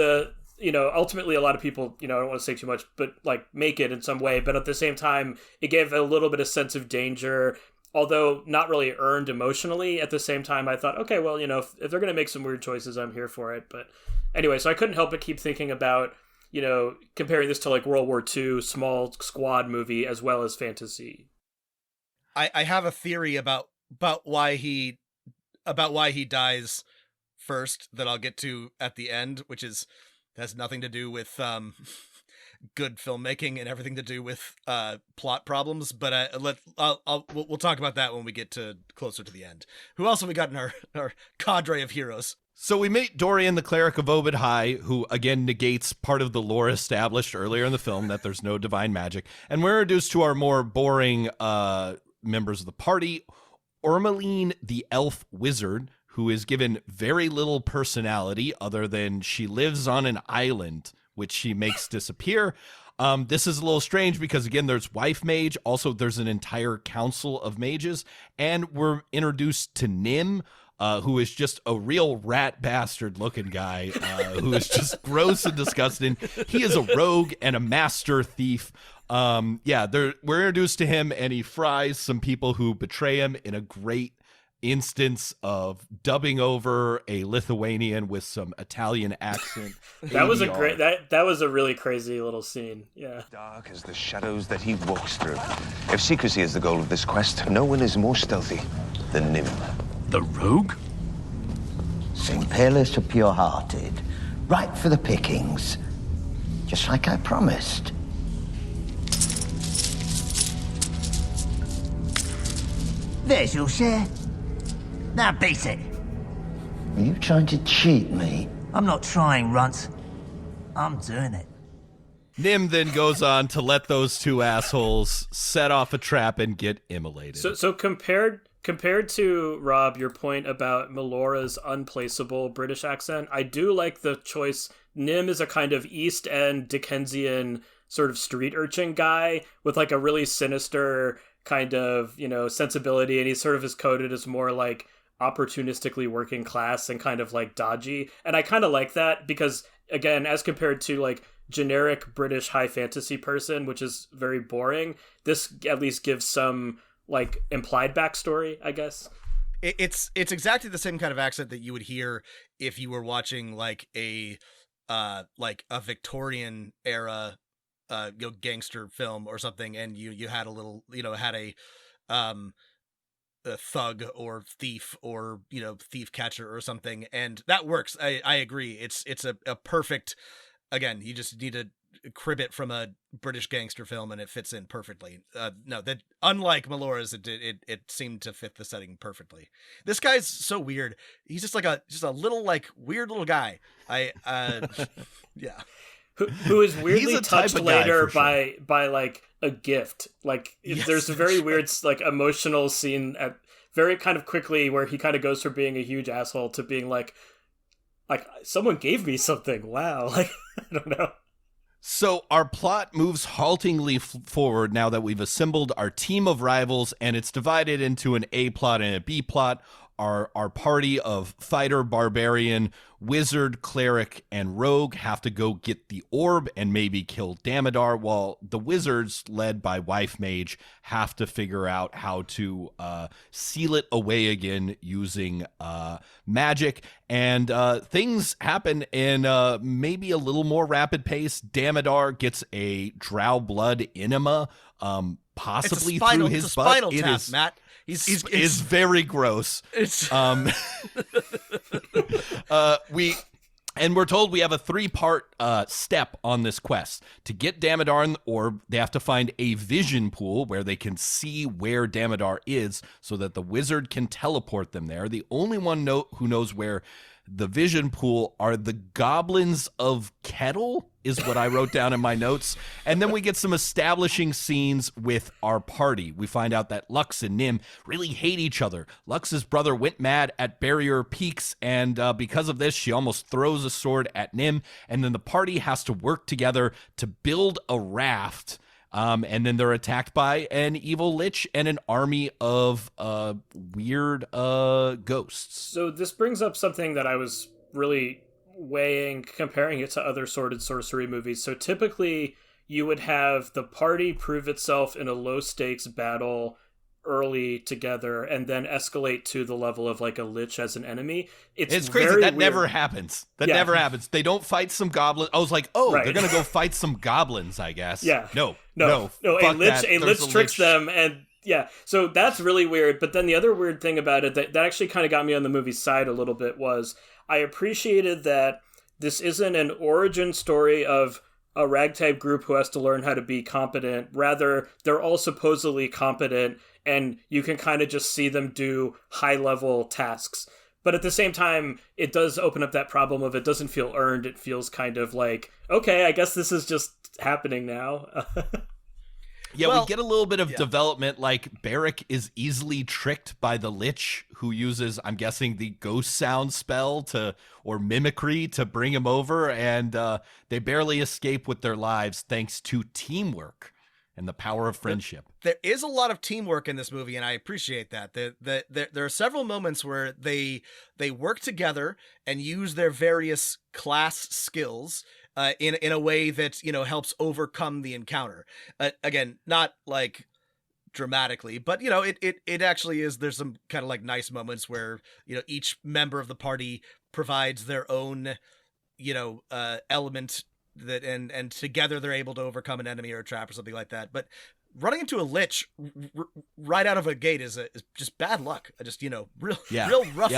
ultimately a lot of people, I don't want to say too much, but like make it in some way. But at the same time, it gave a little bit of sense of danger, although not really earned emotionally. At the same time, I thought, okay, well, if they're going to make some weird choices, I'm here for it. But anyway, so I couldn't help but keep thinking about, comparing this to like World War II small squad movie as well as fantasy. I have a theory about why he dies first that I'll get to at the end, which has nothing to do with good filmmaking and everything to do with plot problems. But we'll talk about that when we get to closer to the end. Who else have we got in our cadre of heroes? So we meet Dorian, the cleric of Obed High, who again negates part of the lore established earlier in the film that there's no divine magic, and we're introduced to our more boring members of the party. Ormeline, the elf wizard, who is given very little personality other than she lives on an island, which she makes disappear. This is a little strange because, again, there's wife mage. Also, there's an entire council of mages. And we're introduced to Nim, who is just a real rat bastard looking guy, who is just gross and disgusting. He is a rogue and a master thief. We're introduced to him, and he fries some people who betray him in a great instance of dubbing over a Lithuanian with some Italian accent. That was that was a really crazy little scene. Yeah. Dark as the shadows that he walks through. If secrecy is the goal of this quest, no one is more stealthy than Nim. The rogue? Seem peerless or pure-hearted. Right for the pickings. Just like I promised. There's your share. Now beat it. Are you trying to cheat me? I'm not trying, Runt. I'm doing it. Nim then goes on to let those two assholes set off a trap and get immolated. So compared to, Rob, your point about Melora's unplaceable British accent, I do like the choice. Nim is a kind of East End Dickensian sort of street urchin guy with like a really sinister kind of, sensibility, and he sort of is coded as more like opportunistically working class and kind of like dodgy. And I kind of like that because, again, as compared to like generic British high fantasy person, which is very boring, this at least gives some like implied backstory, I guess. It's exactly the same kind of accent that you would hear if you were watching like a Victorian era gangster film or something, and you had a little, had a thug or thief or thief catcher or something, and that works. I agree. It's a perfect. Again, you just need to crib it from a British gangster film, and it fits in perfectly. That unlike Melora's, it seemed to fit the setting perfectly. This guy's so weird. He's just a little like weird little guy. Yeah. Who is weirdly touched later by like a gift. Like yes, there's a very weird like emotional scene at very kind of quickly where he kind of goes from being a huge asshole to being like someone gave me something. Wow. Like I don't know. So our plot moves haltingly forward now that we've assembled our team of rivals, and it's divided into an A plot and a B plot. Our party of fighter, barbarian, wizard, cleric, and rogue have to go get the orb and maybe kill Damodar, while the wizards, led by wife mage, have to figure out how to seal it away again using magic. And things happen in maybe a little more rapid pace. Damodar gets a drow blood enema, possibly through his butt. Spinal tap, Matt. It's very gross. We're told we have a 3-part step on this quest. To get Damodar in the orb, they have to find a vision pool where they can see where Damodar is so that the wizard can teleport them there. The only one who knows where the vision pool are the goblins of Kettle, is what I wrote down in my notes. And then we get some establishing scenes with our party. We find out that Lux and Nim really hate each other. Lux's brother went mad at Barrier Peaks, and because of this, she almost throws a sword at Nim. And then the party has to work together to build a raft. And then they're attacked by an evil lich and an army of weird ghosts. So this brings up something that I was really comparing it to other sword and sorcery movies. So typically you would have the party prove itself in a low stakes battle early together and then escalate to the level of like a lich as an enemy. It's crazy. That weird. Never happens. That never happens. They don't fight some goblins. I was like, oh, Right. they're going to go fight some goblins, I guess. Yeah. No. A fuck lich, that. a There's lich tricks them, and yeah, so that's really weird. But then the other weird thing about it that actually kind of got me on the movie's side a little bit was I appreciated that this isn't an origin story of a ragtag group who has to learn how to be competent. Rather, they're all supposedly competent, and you can kind of just see them do high-level tasks. But at the same time, it does open up that problem of it doesn't feel earned. It feels kind of like, okay, I guess this is just happening now. Yeah, we get a little bit of development, like Beric is easily tricked by the Lich, who uses, I'm guessing, the ghost sound spell or mimicry to bring him over, and they barely escape with their lives thanks to teamwork and the power of friendship. There is a lot of teamwork in this movie, and I appreciate that. There are several moments where they work together and use their various class skills in a way that, helps overcome the encounter. Again, not like dramatically, but it actually is. There's some kind of like nice moments where each member of the party provides their own element that and together they're able to overcome an enemy or a trap or something like that. But running into a lich right out of a gate is just bad luck. Just real rough. Yeah,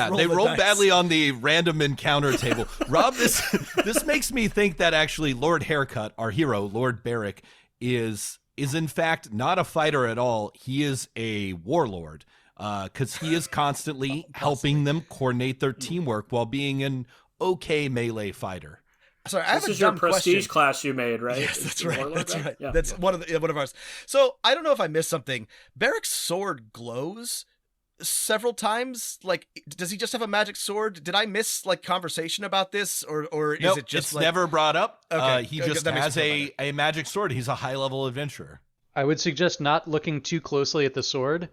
roll they of the roll dice. badly on the random encounter table. Rob, this makes me think that actually Lord Haircut, our hero, Lord Beric, is in fact not a fighter at all. He is a warlord, because he is constantly helping them coordinate their teamwork while being an okay melee fighter. Sorry, I have this a is your dumb prestige question. class you made, right? Yes, that's right. Warlord, That's right. Yeah. That's one of ours. So I don't know if I missed something. Beric's sword glows several times. Like, does he just have a magic sword? Did I miss like conversation about this, or is Nope, it just it's like... never brought up? Okay, He good, just that makes has me feel a magic sword. He's a high level adventurer. I would suggest not looking too closely at the sword,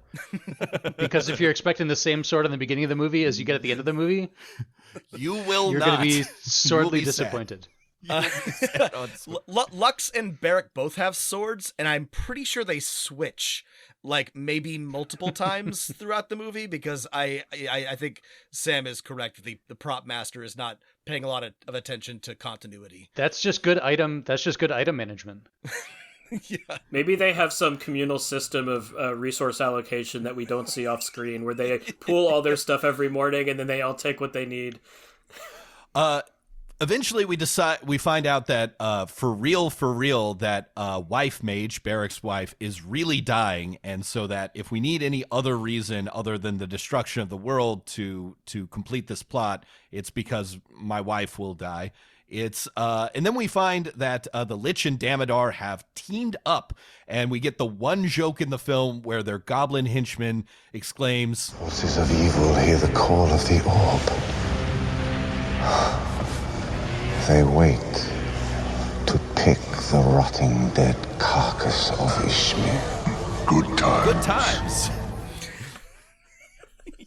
because if you're expecting the same sword in the beginning of the movie as you get at the end of the movie, you're going to be sorely disappointed. Lux and Beric both have swords, and I'm pretty sure they switch like maybe multiple times throughout the movie, because I think Sam is correct. The prop master is not paying a lot of attention to continuity. That's just good item management. Yeah. Maybe they have some communal system of resource allocation that we don't see off screen, where they pool all their stuff every morning and then they all take what they need. Eventually, we find out that for real, that wife mage, Beric's wife, is really dying, and so that if we need any other reason other than the destruction of the world to complete this plot, it's because my wife will die. And then we find that the Lich and Damodar have teamed up, and we get the one joke in the film where their goblin henchman exclaims, "Forces of evil hear the call of the orb. They wait to pick the rotting dead carcass of Ishmael. Good times." Good times.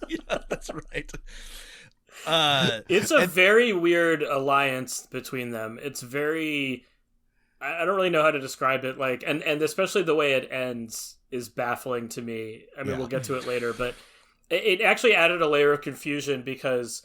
Yeah, that's right. It's a very weird alliance between them. It's very, I don't really know how to describe it. Like, and especially the way it ends is baffling to me. I mean, We'll get to it later, but it actually added a layer of confusion because,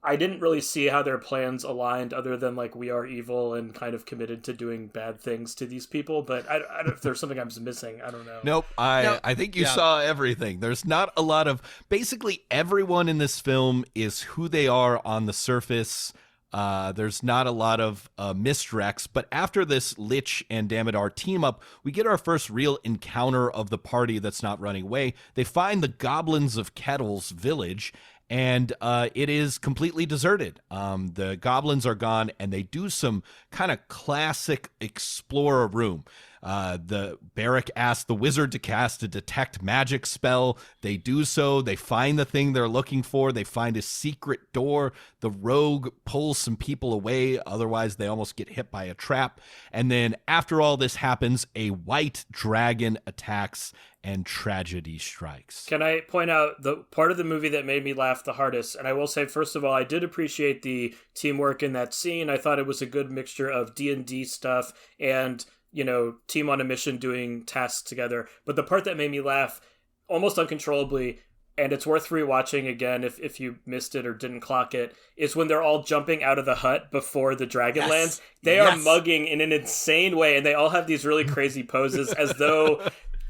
I didn't really see how their plans aligned, other than like we are evil and kind of committed to doing bad things to these people. But I don't know if there's something I'm missing. I don't know. Nope. I think you saw everything. There's not a lot of, basically everyone in this film is who they are on the surface. There's not a lot of misdirects, but after this Lich and Damodar team up, we get our first real encounter of the party that's not running away. They find the Goblins of Kettle's village, and it is completely deserted. The goblins are gone, and they do some kind of classic explorer room. The Barrick asks the wizard to cast a detect magic spell. They do so. They find the thing they're looking for. They find a secret door. The rogue pulls some people away. Otherwise, they almost get hit by a trap. And then after all this happens, a white dragon attacks and tragedy strikes. Can I point out the part of the movie that made me laugh the hardest? And I will say, first of all, I did appreciate the teamwork in that scene. I thought it was a good mixture of D&D stuff and, team on a mission doing tasks together. But the part that made me laugh almost uncontrollably, and it's worth rewatching again if you missed it or didn't clock it, is when they're all jumping out of the hut before the dragon lands. They are mugging in an insane way, and they all have these really crazy poses as though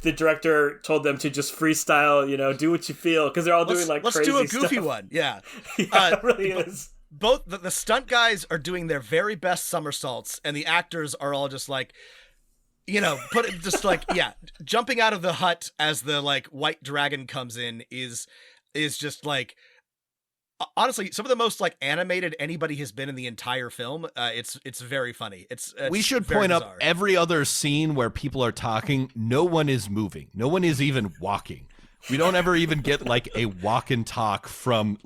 the director told them to just freestyle, do what you feel, because they're all doing crazy stuff. Let's do a goofy one. Yeah. It really is. Both the stunt guys are doing their very best somersaults, and the actors are all just jumping out of the hut as the white dragon comes in is just honestly some of the most animated anybody has been in the entire film. It's very funny. We should point bizarre. up every other scene where people are talking. No one is moving. No one is even walking. We don't ever even get a walk and talk from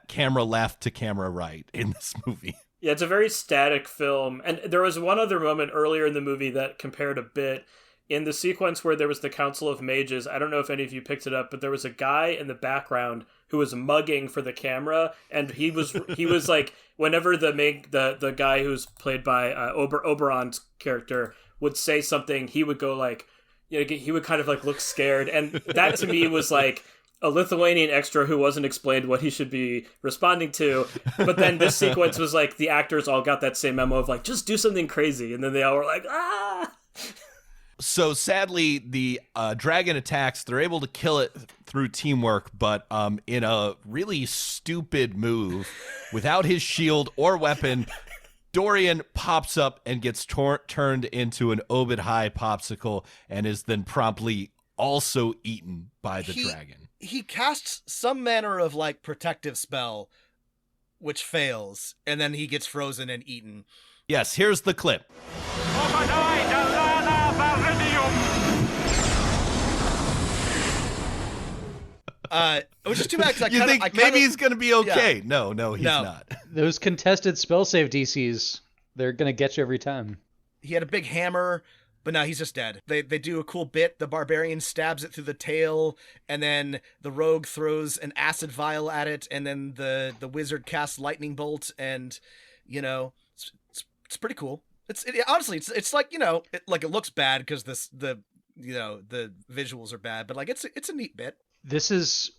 camera left to camera right in this movie. Yeah, it's a very static film. And there was one other moment earlier in the movie that compared a bit. In the sequence where there was the Council of Mages, I don't know if any of you picked it up, but there was a guy in the background who was mugging for the camera, and he was whenever the guy who's played by Oberon's character would say something, he would go he would kind of look scared, and that to me was a Lithuanian extra who wasn't explained what he should be responding to. But then this sequence was the actors all got that same memo of just do something crazy, and then they all were ah. So sadly, the dragon attacks. They're able to kill it through teamwork, but in a really stupid move, without his shield or weapon, Dorian pops up and gets turned into an Obid High popsicle and is then promptly also eaten by the dragon. He casts some manner of protective spell, which fails, and then he gets frozen and eaten. Yes, here's the clip. Which is too bad. You think maybe he's going to be okay? Yeah. No, he's not. Those contested spell save DCs, they're going to get you every time. He had a big hammer, but no, he's just dead. They do a cool bit. The barbarian stabs it through the tail, and then the rogue throws an acid vial at it, and then the wizard casts lightning bolt, and it's pretty cool. Honestly, it's it looks bad because the visuals are bad, but it's a neat bit. This is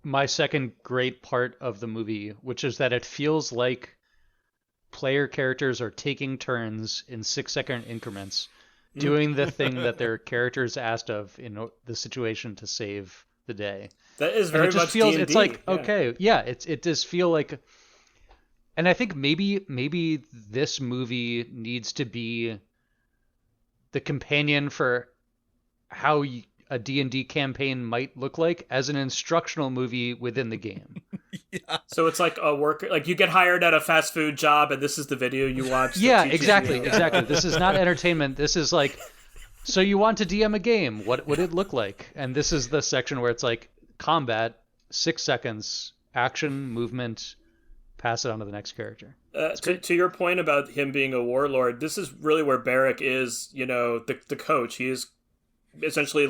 my second great part of the movie, which is that it feels like player characters are taking turns in 6-second increments doing the thing that their characters asked of in the situation to save the day. That is very much feels D&D. It's okay, yeah, it does feel like. And I think maybe this movie needs to be the companion for how a D&D campaign might look like as an instructional movie within the game. Yeah. So it's like a work, you get hired at a fast food job and this is the video you watch. Yeah, exactly. This is not entertainment. This is so you want to DM a game. What would it look like? And this is the section where it's combat, 6 seconds, action, movement, pass it on to the next character. To your point about him being a warlord, this is really where Barrick is, the coach. He is essentially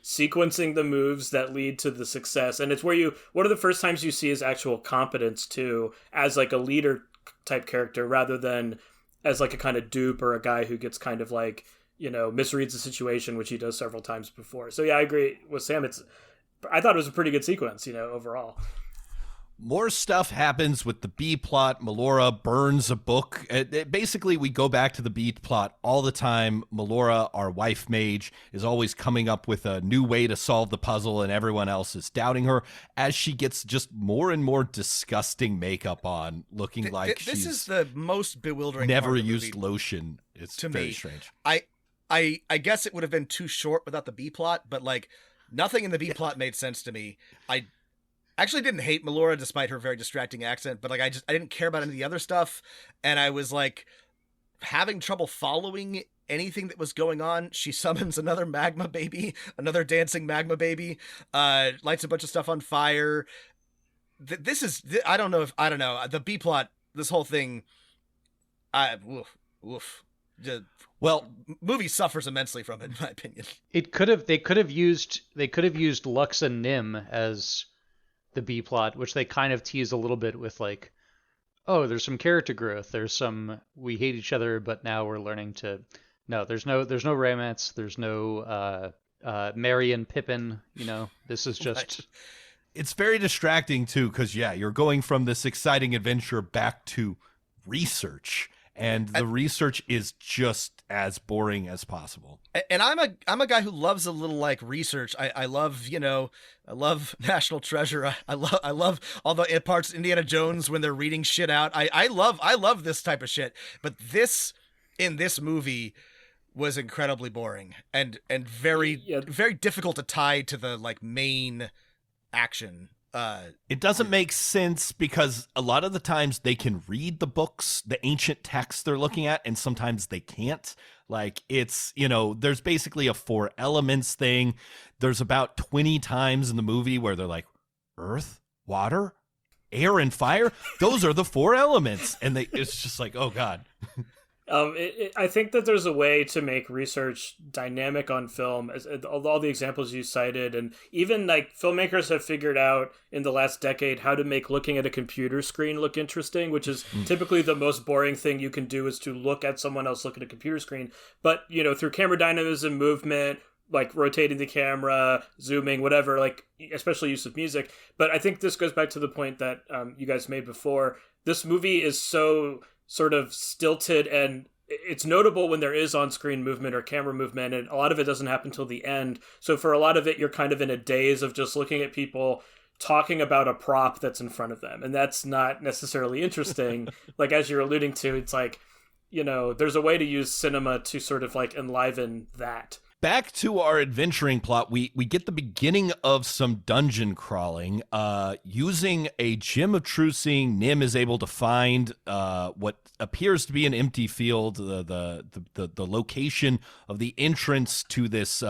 sequencing the moves that lead to the success, and it's where one of the first times you see his actual competence too, as a leader type character rather than as a kind of dupe or a guy who gets kind of misreads the situation, which he does several times before. So yeah, I agree with Sam. I thought it was a pretty good sequence, overall. More stuff happens with the B plot. Melora burns a book. Basically, we go back to the B plot all the time. Melora, our wife mage, is always coming up with a new way to solve the puzzle, and everyone else is doubting her as she gets just more and more disgusting makeup on, looking like this she's is the most bewildering. Never part of the used movie lotion. It's to very me. Strange. I guess it would have been too short without the B plot, but nothing in the B plot made sense to me. I actually didn't hate Melora despite her very distracting accent, but I didn't care about any of the other stuff, and I was having trouble following anything that was going on. She summons another magma baby, another dancing magma baby, lights a bunch of stuff on fire. I don't know. The B plot, this whole thing, the movie suffers immensely from it, in my opinion. They could have used Lux and Nim as the B plot, which they kind of tease a little bit with, like, oh, there's some character growth. There's some, we hate each other, but now we're learning to. No, there's no romance. There's no Merry and Pippin. This is just. Right. It's very distracting too, because you're going from this exciting adventure back to research, and the research is just as boring as possible. And I'm a guy who loves a little like research. I love I love National Treasure. I love all the parts of Indiana Jones when they're reading shit out. I love this type of shit. But this in this movie was incredibly boring and very very difficult to tie to the like main action. It doesn't make sense because a lot of the times they can read the books, the ancient texts they're looking at, and sometimes they can't. Like, it's, there's basically a 4 elements thing. There's about 20 times in the movie where they're like, earth, water, air, and fire. Those are the 4 elements. And it's just like, oh God. I think that there's a way to make research dynamic on film, as all the examples you cited, and even like filmmakers have figured out in the last decade how to make looking at a computer screen look interesting, which is typically the most boring thing you can do is to look at someone else look at a computer screen. But, through camera dynamism, movement, like rotating the camera, zooming, whatever, like especially use of music. But I think this goes back to the point that you guys made before. This movie is so sort of stilted, and it's notable when there is on-screen movement or camera movement, and a lot of it doesn't happen till the end. So for a lot of it, you're kind of in a daze of just looking at people talking about a prop that's in front of them, and that's not necessarily interesting. Like, as you're alluding to, it's like, there's a way to use cinema to sort of like enliven that. Back to our adventuring plot, we get the beginning of some dungeon crawling. Using a gem of true seeing, Nim is able to find what appears to be an empty field, the location of the entrance to this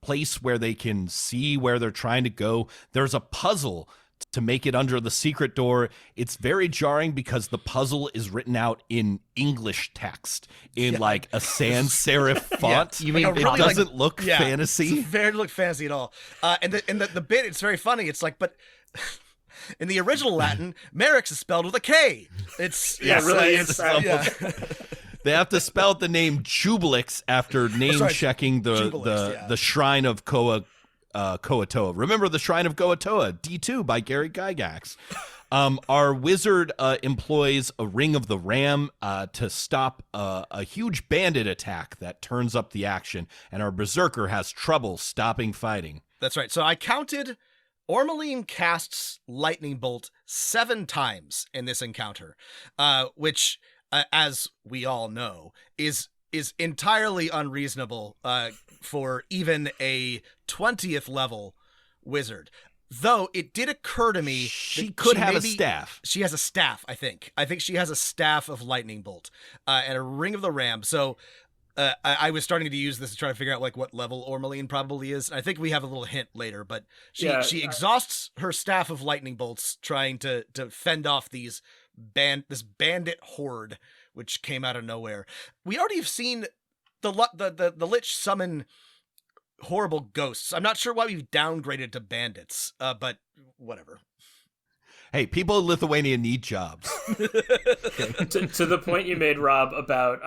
place where they can see where they're trying to go. There's a puzzle to make it under the secret door. It's very jarring because the puzzle is written out in English text in like a sans serif font. You mean it really doesn't look fantasy? It doesn't look fancy at all. And the bit, it's very funny. It's like, but in the original Latin, Merrick's is spelled with a K. It's really is. They have to spell the name Jubilix after name checking the shrine of Koatoa. Remember the Shrine of Koatoa, D2 by Gary Gygax. Our wizard employs a Ring of the Ram to stop a huge bandit attack that turns up the action, and our berserker has trouble stopping fighting. That's right. So I counted Ormeline casts Lightning Bolt 7 times in this encounter, which, as we all know, is entirely unreasonable for even a 20th level wizard. Though it did occur to me she could have a staff. She has a staff, I think. I think she has a staff of Lightning Bolt and a Ring of the Ram. So I was starting to use this to try to figure out like what level Ormeline probably is. I think we have a little hint later, but she exhausts her staff of Lightning Bolts trying to fend off this bandit horde which came out of nowhere. We already have seen the Lich summon horrible ghosts. I'm not sure why we've downgraded to bandits, but whatever. Hey, people in Lithuania need jobs. to the point you made, Rob, about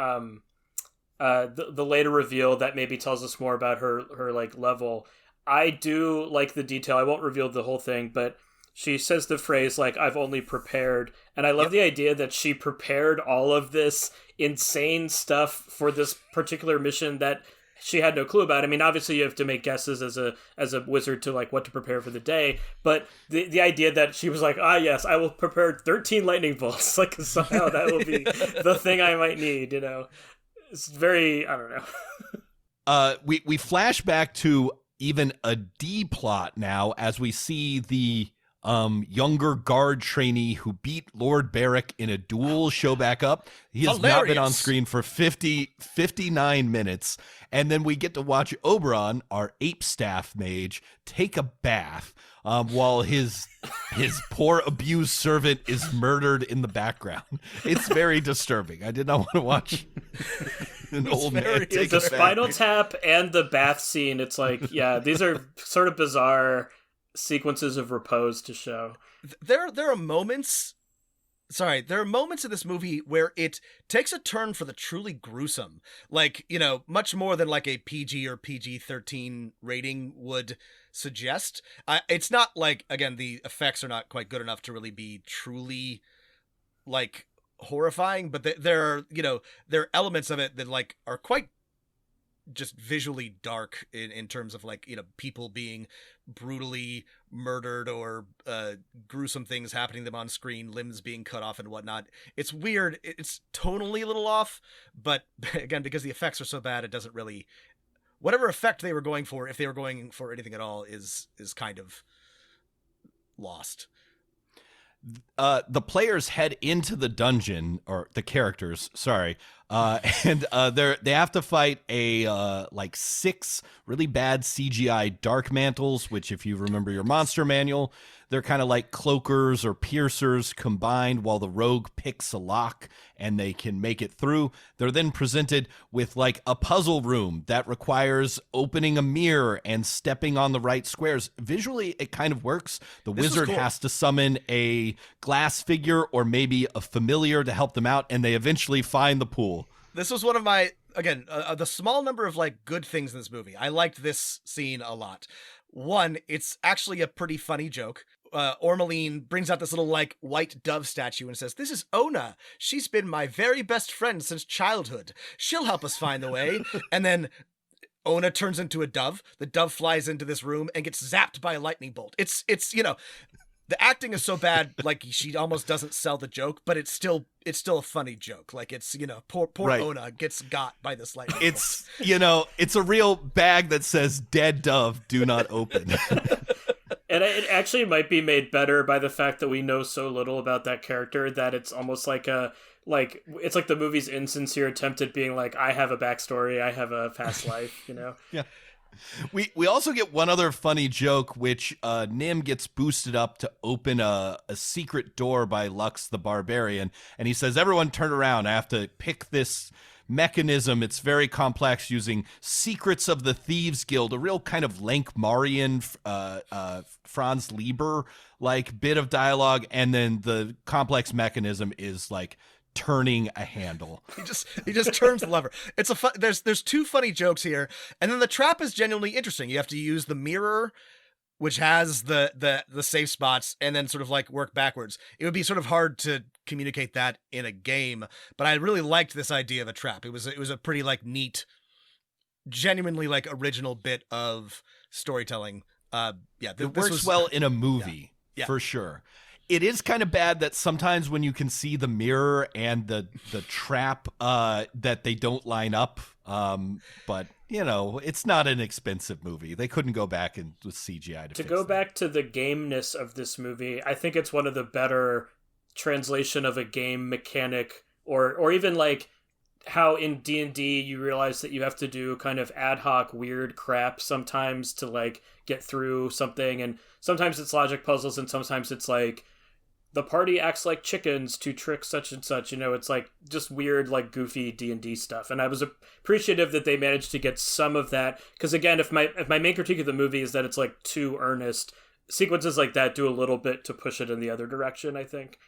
the later reveal that maybe tells us more about her like level. I do like the detail. I won't reveal the whole thing, but she says the phrase like, I've only prepared. And I love the idea that she prepared all of this insane stuff for this particular mission that she had no clue about. I mean, obviously you have to make guesses as a wizard to like what to prepare for the day. But the idea that she was like, yes, I will prepare 13 lightning bolts. Like somehow that will be the thing I might need, It's very, I don't know. We flash back to even a D plot now as we see the younger guard trainee who beat Lord Barrick in a duel show back up. He has not been on screen for 59 minutes. And then we get to watch Oberon, our ape staff mage, take a bath while his poor abused servant is murdered in the background. It's very disturbing. I did not want to watch an old man take the Spinal Tap and the bath scene. It's like, yeah, these are sort of bizarre sequences of repose to show. There are moments in this movie where it takes a turn for the truly gruesome, like, you know, much more than like a PG or PG-13 rating would suggest. It's not like, again, the effects are not quite good enough to really be truly like horrifying, but there are elements of it that like are quite just visually dark in terms of like, you know, people being brutally murdered or gruesome things happening to them on screen, limbs being cut off and whatnot. It's weird. It's tonally a little off, but again, because the effects are so bad, it doesn't really, whatever effect they were going for, if they were going for anything at all, is kind of lost. The players head into the dungeon, or the characters, sorry, and they have to fight like 6 really bad CGI dark mantles, which, if you remember your monster manual, they're kind of like cloakers or piercers combined, while the rogue picks a lock and they can make it through. They're then presented with like a puzzle room that requires opening a mirror and stepping on the right squares. Visually, it kind of works. The wizard has to summon a glass figure or maybe a familiar to help them out, and they eventually find the pool. This was one of my, again, the small number of like good things in this movie. I liked this scene a lot. One, it's actually a pretty funny joke. Ormeline brings out this little like white dove statue and says, "This is Ona. She's been my very best friend since childhood. She'll help us find the way." And then Ona turns into a dove. The dove flies into this room and gets zapped by a lightning bolt. It's you know, the acting is so bad, like she almost doesn't sell the joke, but it's still a funny joke. Like, it's, you know, poor right. Ona gets got by this lightning bolt. It's, you know, it's a real bag that says "Dead dove, do not open." And it actually might be made better by the fact that we know so little about that character that it's almost like it's like the movie's insincere attempt at being like, I have a backstory, I have a past life, you know? Yeah. We also get one other funny joke, which Nim gets boosted up to open a secret door by Lux the Barbarian, and he says, "Everyone turn around, I have to pick this mechanism. It's very complex, using Secrets of the Thieves Guild," a real kind of Lankmarian Franz Lieber like bit of dialogue, and then the complex mechanism is like turning a handle. He just turns the lever. It's there's 2 funny jokes here, and then the trap is genuinely interesting. You have to use the mirror, which has the safe spots, and then sort of like work backwards. It would be sort of hard to communicate that in a game, but I really liked this idea of a trap. It was a pretty like neat, genuinely like original bit of storytelling. It works well in a movie, for sure. It is kind of bad that sometimes when you can see the mirror and the trap, that they don't line up. But, you know, it's not an expensive movie. They couldn't go back and with CGI to go back to the gameness of this movie. I think it's one of the better translation of a game mechanic, or even like how in D&D you realize that you have to do kind of ad hoc weird crap sometimes to like get through something, and sometimes it's logic puzzles and sometimes it's like the party acts like chickens to trick such and such, you know, it's like just weird, like goofy D&D stuff. And I was appreciative that they managed to get some of that, because again, if my main critique of the movie is that it's like too earnest, sequences like that do a little bit to push it in the other direction, I think.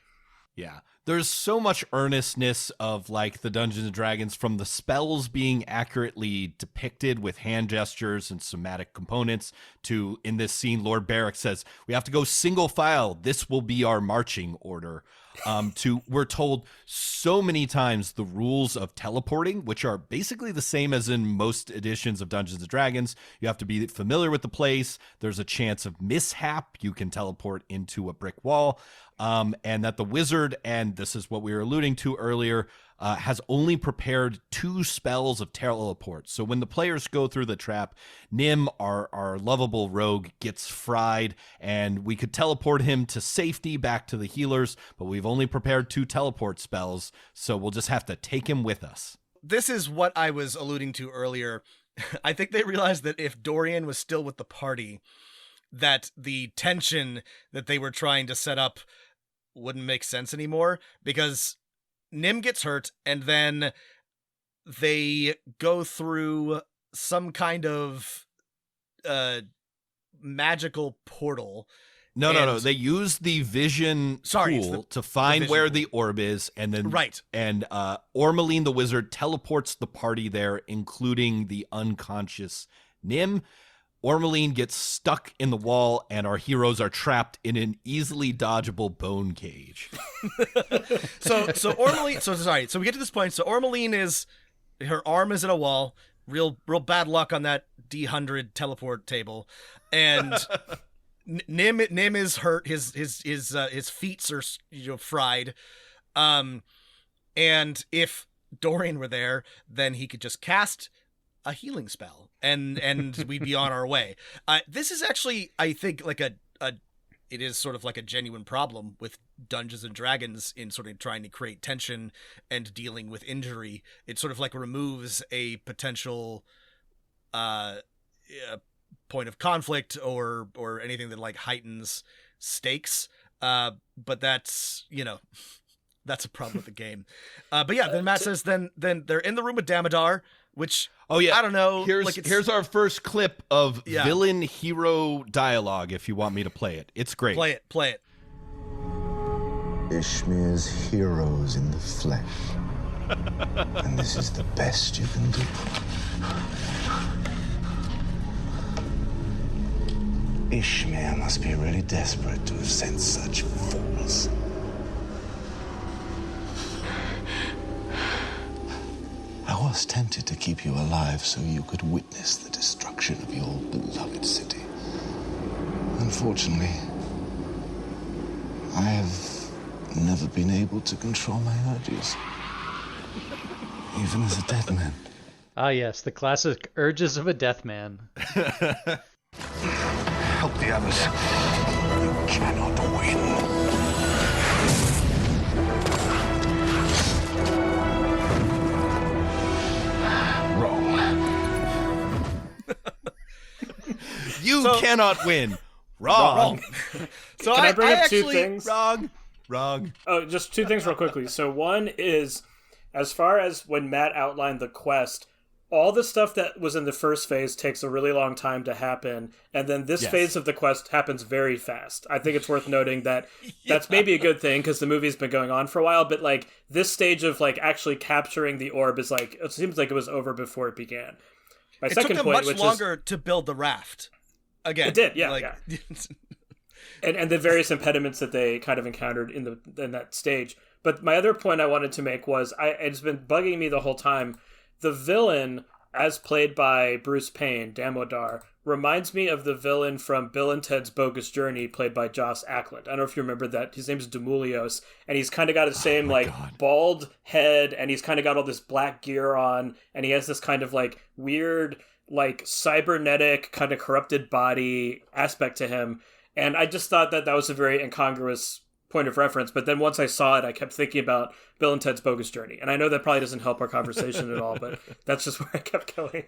Yeah, there's so much earnestness of like the Dungeons and Dragons, from the spells being accurately depicted with hand gestures and somatic components to, in this scene, Lord Barrick says, "We have to go single file. This will be our marching order." To we're told so many times the rules of teleporting, which are basically the same as in most editions of Dungeons and Dragons. You have to be familiar with the place. There's a chance of mishap. You can teleport into a brick wall. and that the wizard, and this is what we were alluding to earlier, has only prepared 2 spells of teleport. So when the players go through the trap, Nim, our lovable rogue, gets fried, and we could teleport him to safety back to the healers, but we've only prepared 2 teleport spells, so we'll just have to take him with us. This is what I was alluding to earlier. I think they realized that if Dorian was still with the party, that the tension that they were trying to set up wouldn't make sense anymore, because Nim gets hurt, and then they go through some kind of magical portal. No. They use the vision tool to find where the orb is, and then And Ormeline the wizard teleports the party there, including the unconscious Nim. Ormeline gets stuck in the wall, and our heroes are trapped in an easily dodgeable bone cage. So Ormeline. So we get to this point. So Ormeline her arm is in a wall. Real bad luck on that D100 teleport table, and Nim is hurt. His feet are fried. And if Dorian were there, then he could just cast a healing spell, and we'd be on our way. This is actually, I think, like it is sort of like a genuine problem with Dungeons and Dragons in sort of trying to create tension and dealing with injury. It sort of like removes a potential point of conflict or anything that like heightens stakes. But that's, that's a problem with the game. But yeah, then Matt says then they're in the room with Damodar, which, I don't know. Here's our first clip of villain hero dialogue, if you want me to play it. It's great. Play it. Ishmir's heroes in the flesh. And this is the best you can do. Ishmir must be really desperate to have sent such fools. I was tempted to keep you alive so you could witness the destruction of your beloved city. Unfortunately, I have never been able to control my urges, even as a dead man. Ah, yes, the classic urges of a death man. Help the others. You cannot win. You cannot win. Wrong. So Can I bring up 2 things? Wrong. Oh, just 2 things real quickly. So one is, as far as when Matt outlined the quest, all the stuff that was in the first phase takes a really long time to happen, and then this phase of the quest happens very fast. I think it's worth noting that that's maybe a good thing, because the movie's been going on for a while, but like this stage of like actually capturing the orb is like, it seems like it was over before it began. My second took them point, much longer to build the raft. Again, it did, yeah. and the various impediments that they kind of encountered in that stage. But my other point I wanted to make was, it's been bugging me the whole time. The villain, as played by Bruce Payne, Damodar, reminds me of the villain from Bill and Ted's Bogus Journey, played by Joss Ackland. I don't know if you remember that. His name is Demulios, and he's kind of got the same bald head, and he's kind of got all this black gear on, and he has this kind of like weird, like cybernetic kind of corrupted body aspect to him. And I just thought that was a very incongruous point of reference, but then once I saw it, I kept thinking about Bill and Ted's Bogus Journey. And I know that probably doesn't help our conversation at all, but that's just where I kept going.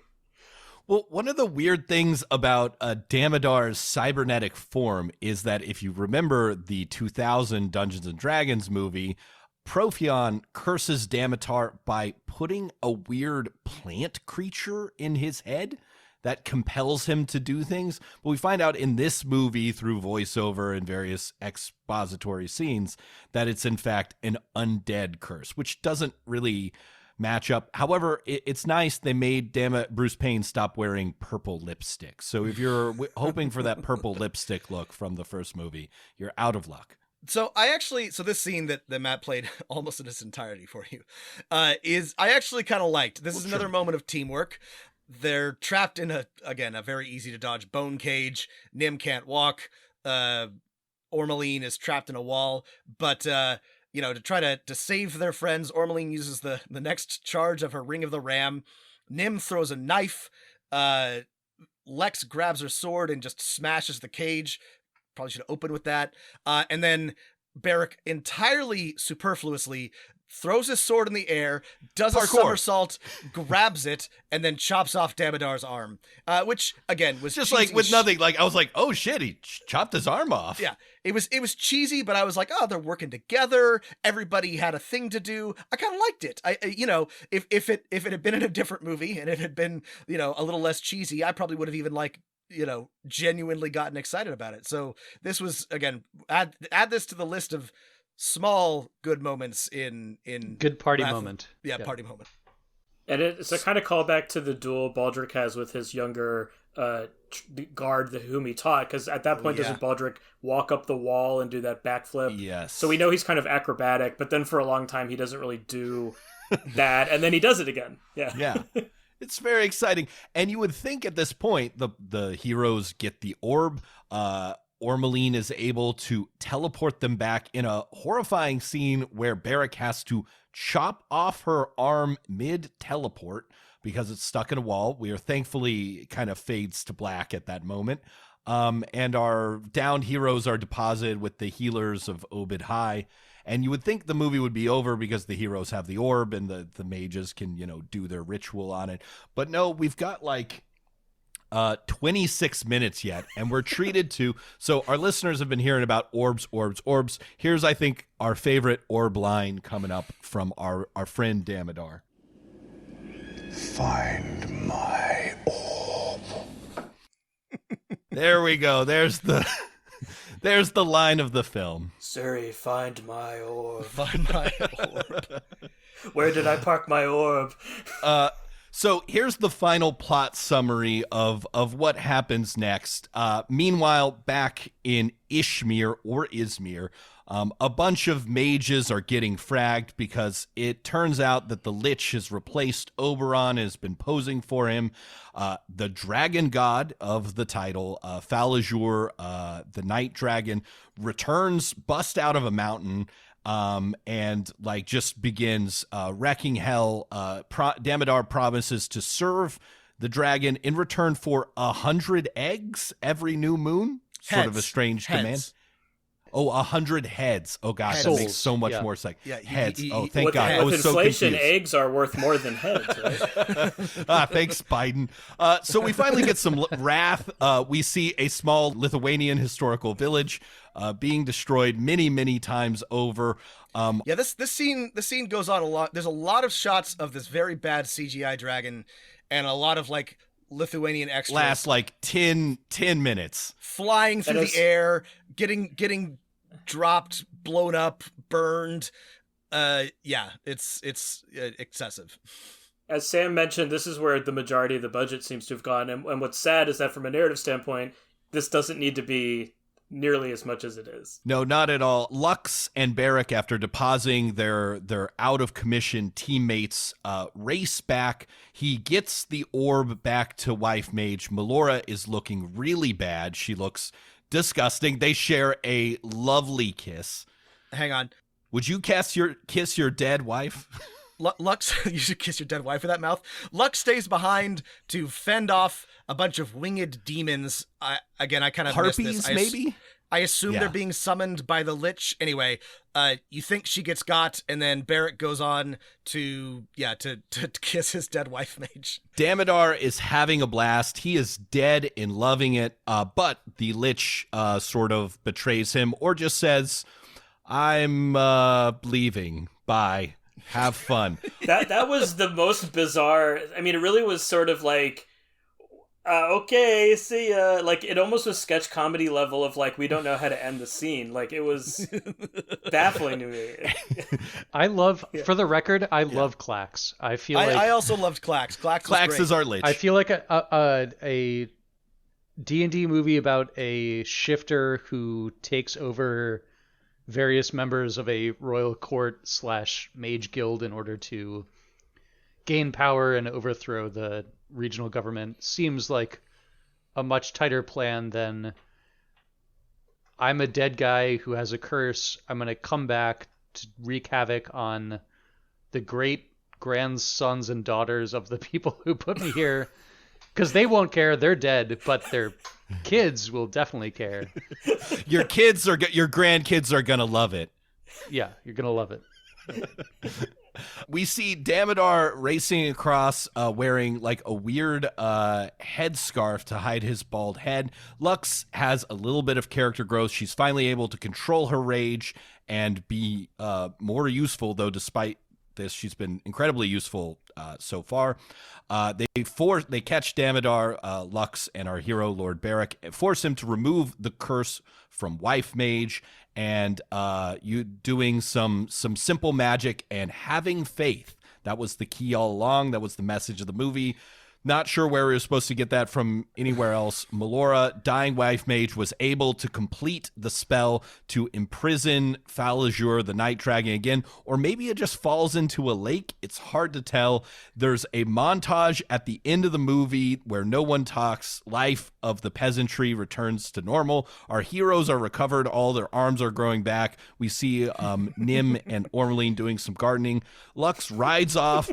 Well, one of the weird things about Damodar's cybernetic form is that if you remember the 2000 Dungeons and Dragons movie, Profion curses Damodar by putting a weird plant creature in his head that compels him to do things. But we find out in this movie through voiceover and various expository scenes that it's in fact an undead curse, which doesn't really match up. However, it's nice they made Bruce Payne stop wearing purple lipstick. So if you're hoping for that purple lipstick look from the first movie, you're out of luck. So this scene that Matt played almost in its entirety for you, I actually kind of liked. This is another moment of teamwork. They're trapped in a very easy to dodge bone cage. Nim can't walk. Ormeline is trapped in a wall, but to try to save their friends, Ormeline uses the next charge of her Ring of the Ram. Nim throws a knife. Lex grabs her sword and just smashes the cage. Probably should have opened with that. And then Barrick entirely superfluously throws his sword in the air, does a somersault, grabs it, and then chops off Damodar's arm. Which again was just like with nothing. Like I was like, oh shit, he chopped his arm off. Yeah, it was cheesy, but I was like, oh, they're working together. Everybody had a thing to do. I kind of liked it. If it had been in a different movie and it had been a little less cheesy, I probably would have even genuinely gotten excited about it. So this was, again, add this to the list of small good moments in good party moment. Party moment. And it's a kind of callback to the duel Baldric has with his younger guard whom he taught, because at that point doesn't Baldric walk up the wall and do that backflip? Yes. So we know he's kind of acrobatic, but then for a long time he doesn't really do that, and then he does it again. Yeah. It's very exciting. And you would think at this point the heroes get the orb. Ormeline is able to teleport them back in a horrifying scene where Barrick has to chop off her arm mid-teleport because it's stuck in a wall. We are thankfully kind of fades to black at that moment. And our downed heroes are deposited with the healers of Obid High. And you would think the movie would be over because the heroes have the orb and the mages can, do their ritual on it. But no, we've got 26 minutes yet, and we're treated to. So our listeners have been hearing about orbs. Here's, I think, our favorite orb line coming up from our friend Damodar. Find my orb. There we go. There's the line of the film. Siri, find my orb. Find my orb. Where did I park my orb? So here's the final plot summary of what happens next. Meanwhile, back in Ishmir or Izmir, a bunch of mages are getting fragged because it turns out that the Lich has replaced Oberon, has been posing for him. The dragon god of the title, Falazur, the night dragon, returns, bust out of a mountain, and just begins wrecking hell. Damodar promises to serve the dragon in return for 100 eggs every new moon. Sort of a strange demand. Oh, 100 heads. Oh gosh, that makes so much more sense. Yeah, heads. Thank God. I was so confused. With inflation, eggs are worth more than heads, right? Thanks, Biden. So we finally get some wrath. We see a small Lithuanian historical village being destroyed many times over. This scene goes on a lot. There's a lot of shots of this very bad CGI dragon, and a lot of Lithuanian extras. Last 10 minutes. Flying through the air, getting dropped, blown up, burned. It's excessive. As Sam mentioned, this is where the majority of the budget seems to have gone. And what's sad is that from a narrative standpoint, this doesn't need to be nearly as much as it is. No, not at all. Lux and Barrick, after depositing their out of commission teammates, race back. He gets the orb back to wife mage. Melora is looking really bad. She looks disgusting. They share a lovely kiss. Hang on. Would you kiss your dead wife? Lux, you should kiss your dead wife with that mouth. Lux stays behind to fend off a bunch of winged demons. I kind of harpies, missed this. maybe? I assume they're being summoned by the Lich. Anyway, you think she gets got, and then Barrick goes on to kiss his dead wife mage. Damodar is having a blast. He is dead and loving it, but the Lich sort of betrays him or just says, I'm leaving. Bye. Have fun. That was the most bizarre. I mean, it really was sort of okay, see ya. It almost was sketch comedy level of we don't know how to end the scene. It was baffling to me. I love, for the record, I love Clax. I feel I also loved Clax. Clax is our Lich. I feel like a D&D movie about a shifter who takes over various members of a royal court / mage guild in order to gain power and overthrow the regional government seems like a much tighter plan than I'm a dead guy who has a curse. I'm going to come back to wreak havoc on the great grandsons and daughters of the people who put me here, because they won't care. They're dead, but their kids will definitely care. Your grandkids are going to love it. Yeah, you're going to love it. We see Damodar racing across wearing like a weird headscarf to hide his bald head. Lux has a little bit of character growth. She's finally able to control her rage and be more useful, though despite this, she's been incredibly useful so far. They catch Damodar, Lux, and our hero, Lord Beric, and force him to remove the curse from Wife Mage, and you doing some simple magic and having faith. That was the key all along. That was the message of the movie. Not sure where we were supposed to get that from anywhere else. Melora, dying Wife Mage, was able to complete the spell to imprison Falazure, the Night Dragon, again, or maybe it just falls into a lake. It's hard to tell. There's a montage at the end of the movie where no one talks. Life of the peasantry returns to normal. Our heroes are recovered. All their arms are growing back. We see Nim and Ormeline doing some gardening. Lux rides off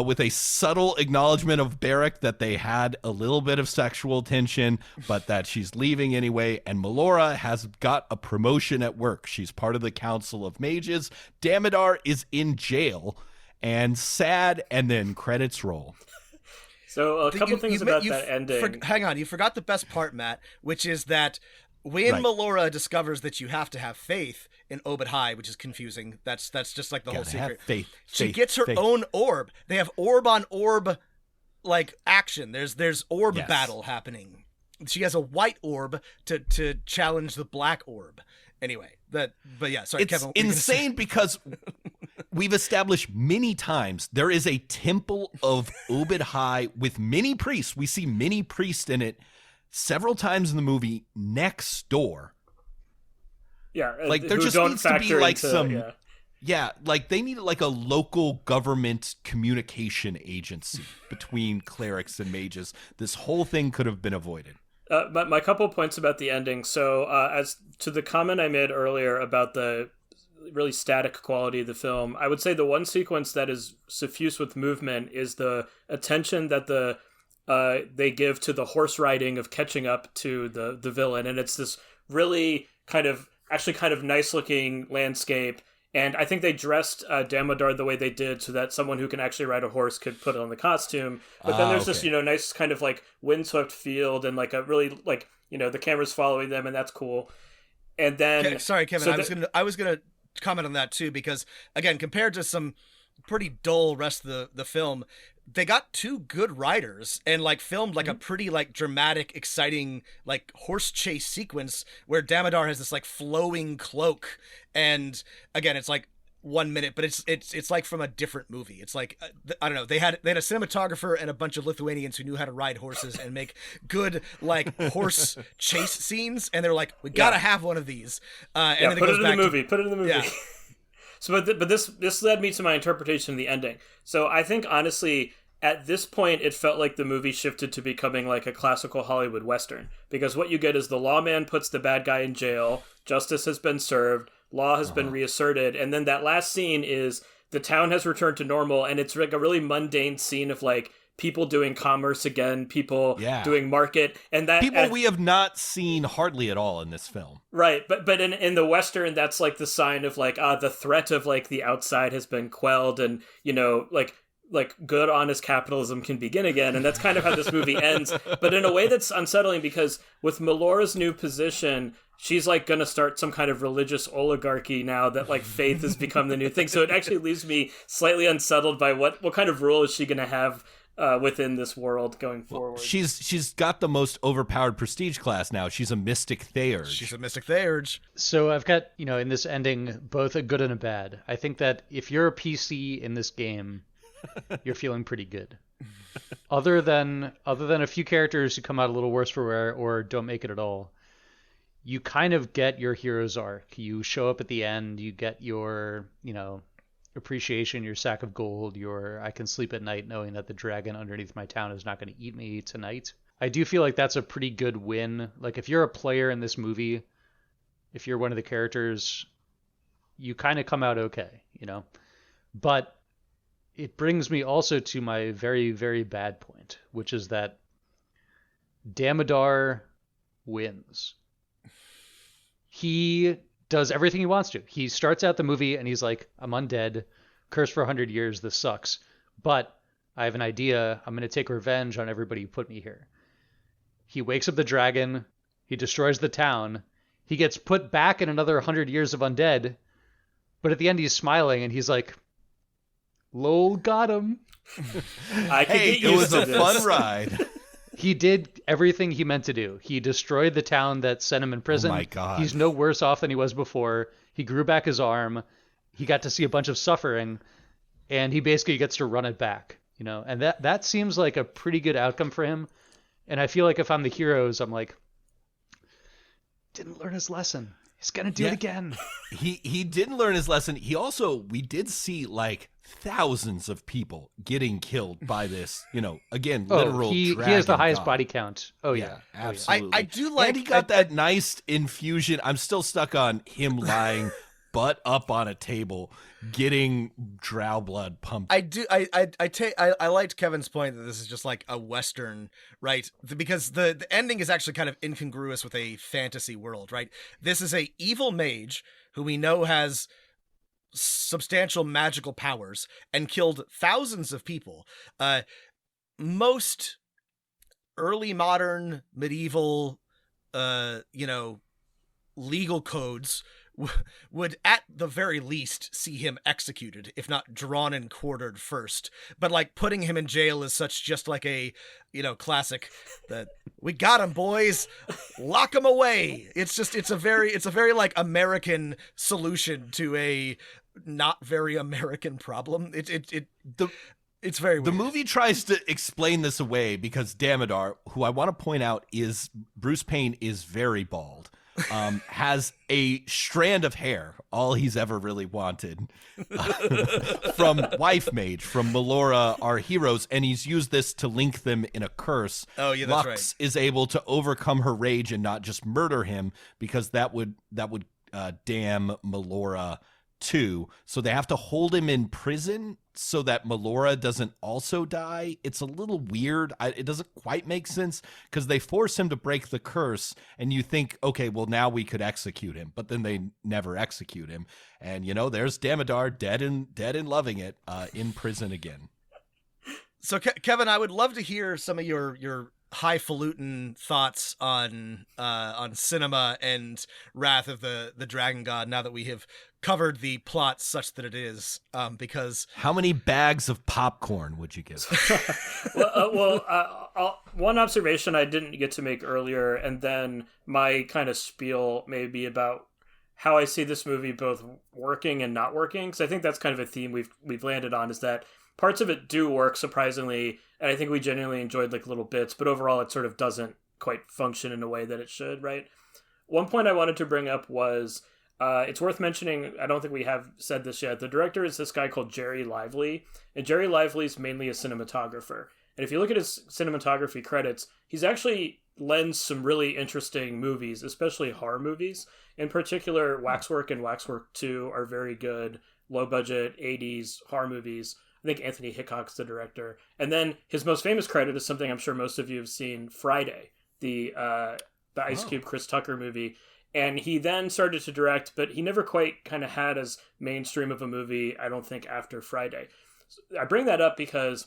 with a subtle acknowledgement of Beric that they had a little bit of sexual tension, but that she's leaving anyway. And Melora has got a promotion at work. She's part of the Council of Mages. Damodar is in jail, and sad, and then credits roll. So a couple things about that ending. Hang on, you forgot the best part, Matt, which is that when Melora discovers that you have to have faith in Obed High, which is confusing, that's just like the whole secret. She gets her own orb. They have orb on orb like action. There's orb battle happening. She has a white orb to challenge the black orb. Anyway, sorry, it's Kevin. It's insane because we've established many times there is a temple of Obed High with many priests. We see many priests in it several times in the movie next door. Yeah, like there just needs to be like some. Yeah, like they need like a local government communication agency between clerics and mages. This whole thing could have been avoided. My couple points about the ending. So as to the comment I made earlier about the really static quality of the film, I would say the one sequence that is suffused with movement is the attention that they give to the horse riding of catching up to the villain. And it's this really kind of nice looking landscape. And I think they dressed Damodar the way they did so that someone who can actually ride a horse could put on the costume. But then there's this, nice kind of like windswept field and like a really like, the camera's following them, and that's cool. And then sorry, Kevin, so I was gonna comment on that too, because again, compared to some pretty dull rest of the film, they got two good riders and like filmed like a pretty like dramatic, exciting like horse chase sequence where Damodar has this like flowing cloak, and again it's like 1 minute, but it's like from a different movie. It's like I don't know, they had a cinematographer and a bunch of Lithuanians who knew how to ride horses and make good like horse chase scenes, and they're like, we gotta have one of these. And then put it in the movie. Put it in the movie. Yeah. So, but this led me to my interpretation of the ending. So I think honestly, at this point, it felt like the movie shifted to becoming like a classical Hollywood Western, because what you get is the lawman puts the bad guy in jail, justice has been served, law has been reasserted, and then that last scene is the town has returned to normal, and it's like a really mundane scene of like people doing commerce again, people doing market, and that people we have not seen hardly at all in this film. Right, but in the Western, that's like the sign of like the threat of like the outside has been quelled, and like good honest capitalism can begin again, and that's kind of how this movie ends, but in a way that's unsettling, because with Melora's new position, she's like gonna start some kind of religious oligarchy now that like faith has become the new thing. So it actually leaves me slightly unsettled by what kind of role is she gonna have within this world going forward. Well, she's got the most overpowered prestige class now. She's a Mystic Theurge. So I've got, in this ending, both a good and a bad. I think that if you're a PC in this game, you're feeling pretty good. Other than a few characters who come out a little worse for wear or don't make it at all, you kind of get your hero's arc. You show up at the end, you get your, appreciation, your sack of gold, your I can sleep at night knowing that the dragon underneath my town is not going to eat me tonight. I do feel like that's a pretty good win. Like if you're a player in this movie, if you're one of the characters, you kind of come out okay, you know? But it brings me also to my very, very bad point, which is that Damodar wins. He does everything he wants to. He starts out the movie and he's like, I'm undead, cursed for 100 years, this sucks. But I have an idea. I'm going to take revenge on everybody who put me here. He wakes up the dragon. He destroys the town. He gets put back in another 100 years of undead. But at the end, he's smiling and he's like, lol, got him. It was a fun ride. He did everything he meant to do. He destroyed the town that sent him in prison. Oh my God. He's no worse off than he was before. He grew back his arm. He got to see a bunch of suffering. And he basically gets to run it back, you know? And that seems like a pretty good outcome for him. And I feel like if I'm the heroes, I'm like, didn't learn his lesson. He's going to do it again. He didn't learn his lesson. He also, we did see like thousands of people getting killed by this, you know, again, literal he has the highest body count. Oh yeah, absolutely. I do like, and he got that nice infusion. I'm still stuck on him lying butt up on a table, getting drow blood pumped. I liked Kevin's point that this is just like a Western, right? Because the ending is actually kind of incongruous with a fantasy world, right? This is a evil mage who we know has substantial magical powers and killed thousands of people. Most early modern medieval, legal codes would at the very least see him executed, if not drawn and quartered first. But like putting him in jail is such just like a, classic that we got him, boys, lock him away. It's a very like American solution to a not very American problem. It's very weird. The movie tries to explain this away because Damodar, who I want to point out is Bruce Payne, is very bald. Has a strand of hair, all he's ever really wanted, from Wife Mage, from Melora, our heroes, and he's used this to link them in a curse. Oh yeah, that's Lux is able to overcome her rage and not just murder him, because that would damn Melora too. So they have to hold him in prison so that Melora doesn't also die. It's a little weird. It doesn't quite make sense because they force him to break the curse, and you think, okay, well now we could execute him, but then they never execute him. And there's Damodar dead and loving it, in prison again. So Kevin, I would love to hear some of your highfalutin thoughts on cinema and Wrath of the Dragon God, now that we have covered the plot such that it is, because how many bags of popcorn would you give? One observation I didn't get to make earlier, and then my kind of spiel maybe about how I see this movie both working and not working, because I think that's kind of a theme we've landed on, is that parts of it do work surprisingly, and I think we genuinely enjoyed like little bits, but overall it sort of doesn't quite function in a way that it should, right? One point I wanted to bring up was, it's worth mentioning, I don't think we have said this yet, the director is this guy called Jerry Lively, and Jerry Lively's mainly a cinematographer. And if you look at his cinematography credits, he's actually lensed some really interesting movies, especially horror movies. In particular, Waxwork and Waxwork 2 are very good, low-budget 80s horror movies. I think Anthony Hickok's the director. And then his most famous credit is something I'm sure most of you have seen, Friday, the Ice Cube, Chris Tucker movie. And he then started to direct, but he never quite kind of had as mainstream of a movie, I don't think, after Friday. So I bring that up because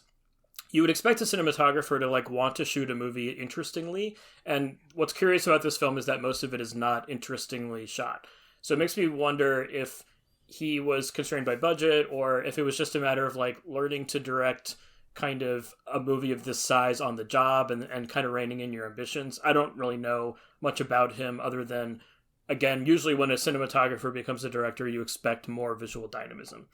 you would expect a cinematographer to like want to shoot a movie interestingly. And what's curious about this film is that most of it is not interestingly shot. So it makes me wonder if he was constrained by budget, or if it was just a matter of like learning to direct kind of a movie of this size on the job and kind of reining in your ambitions. I don't really know much about him other than, again, usually when a cinematographer becomes a director, you expect more visual dynamism.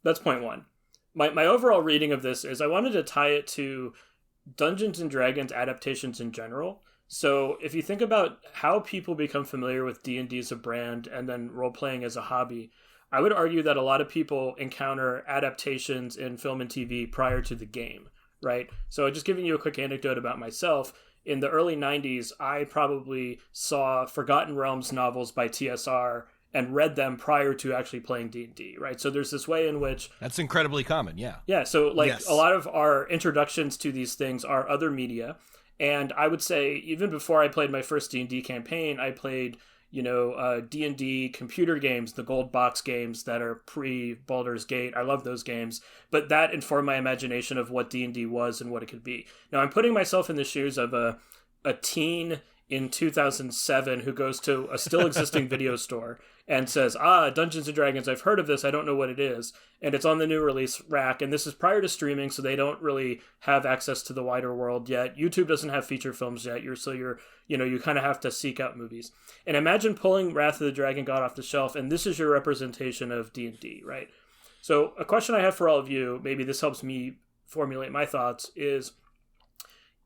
That's point one. My overall reading of this is I wanted to tie it to Dungeons & Dragons adaptations in general. So if you think about how people become familiar with D&D as a brand and then role-playing as a hobby, I would argue that a lot of people encounter adaptations in film and TV prior to the game, right? So just giving you a quick anecdote about myself, in the early 90s, I probably saw Forgotten Realms novels by TSR and read them prior to actually playing D&D, right? So there's this way in which... That's incredibly common, yeah. Yeah, so like a lot of our introductions to these things are other media. And I would say even before I played my first D&D campaign, I played, D&D computer games, the gold box games that are pre-Baldur's Gate. I love those games. But that informed my imagination of what D&D was and what it could be. Now, I'm putting myself in the shoes of a teen in 2007 who goes to a still existing video store and says, Dungeons & Dragons, I've heard of this, I don't know what it is. And it's on the new release rack, and this is prior to streaming, so they don't really have access to the wider world yet. YouTube doesn't have feature films yet, you kind of have to seek out movies. And imagine pulling Wrath of the Dragon God off the shelf, and this is your representation of D&D, right? So a question I have for all of you, maybe this helps me formulate my thoughts, is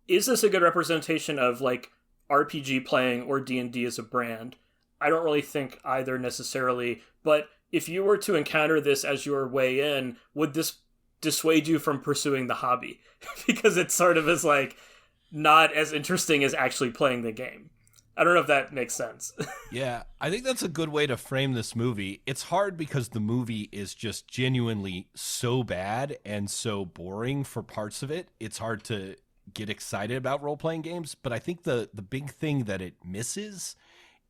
this a good representation of like RPG playing or D&D as a brand? I don't really think either necessarily, but if you were to encounter this as your way in, would this dissuade you from pursuing the hobby? Because it sort of is like not as interesting as actually playing the game. I don't know if that makes sense. Yeah, I think that's a good way to frame this movie. It's hard because the movie is just genuinely so bad and so boring for parts of it. It's hard to get excited about role-playing games, but I think the big thing that it misses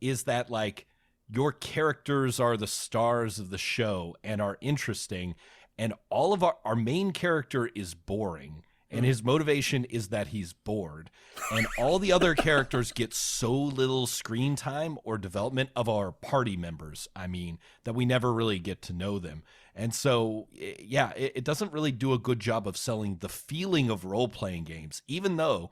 is that like your characters are the stars of the show and are interesting, and all of our main character is boring, and his motivation is that he's bored, and all the other characters get so little screen time or development of our party members, that we never really get to know them. And so, yeah, it doesn't really do a good job of selling the feeling of role-playing games, even though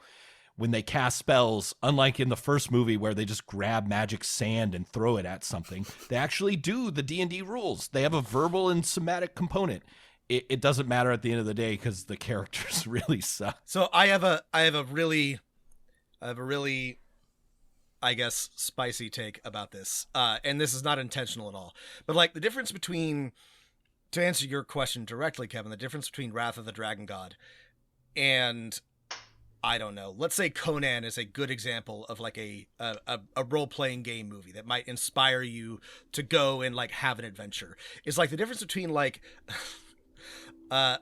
when they cast spells, unlike in the first movie where they just grab magic sand and throw it at something, they actually do the D&D rules. They have a verbal and somatic component. It doesn't matter at the end of the day because the characters really suck. So I have a really, I guess, spicy take about this. And this is not intentional at all. But like the difference between, to answer your question directly, Kevin, the difference between Wrath of the Dragon God and, I don't know, let's say Conan is a good example of like a role-playing game movie that might inspire you to go and like have an adventure. It's like the difference between like a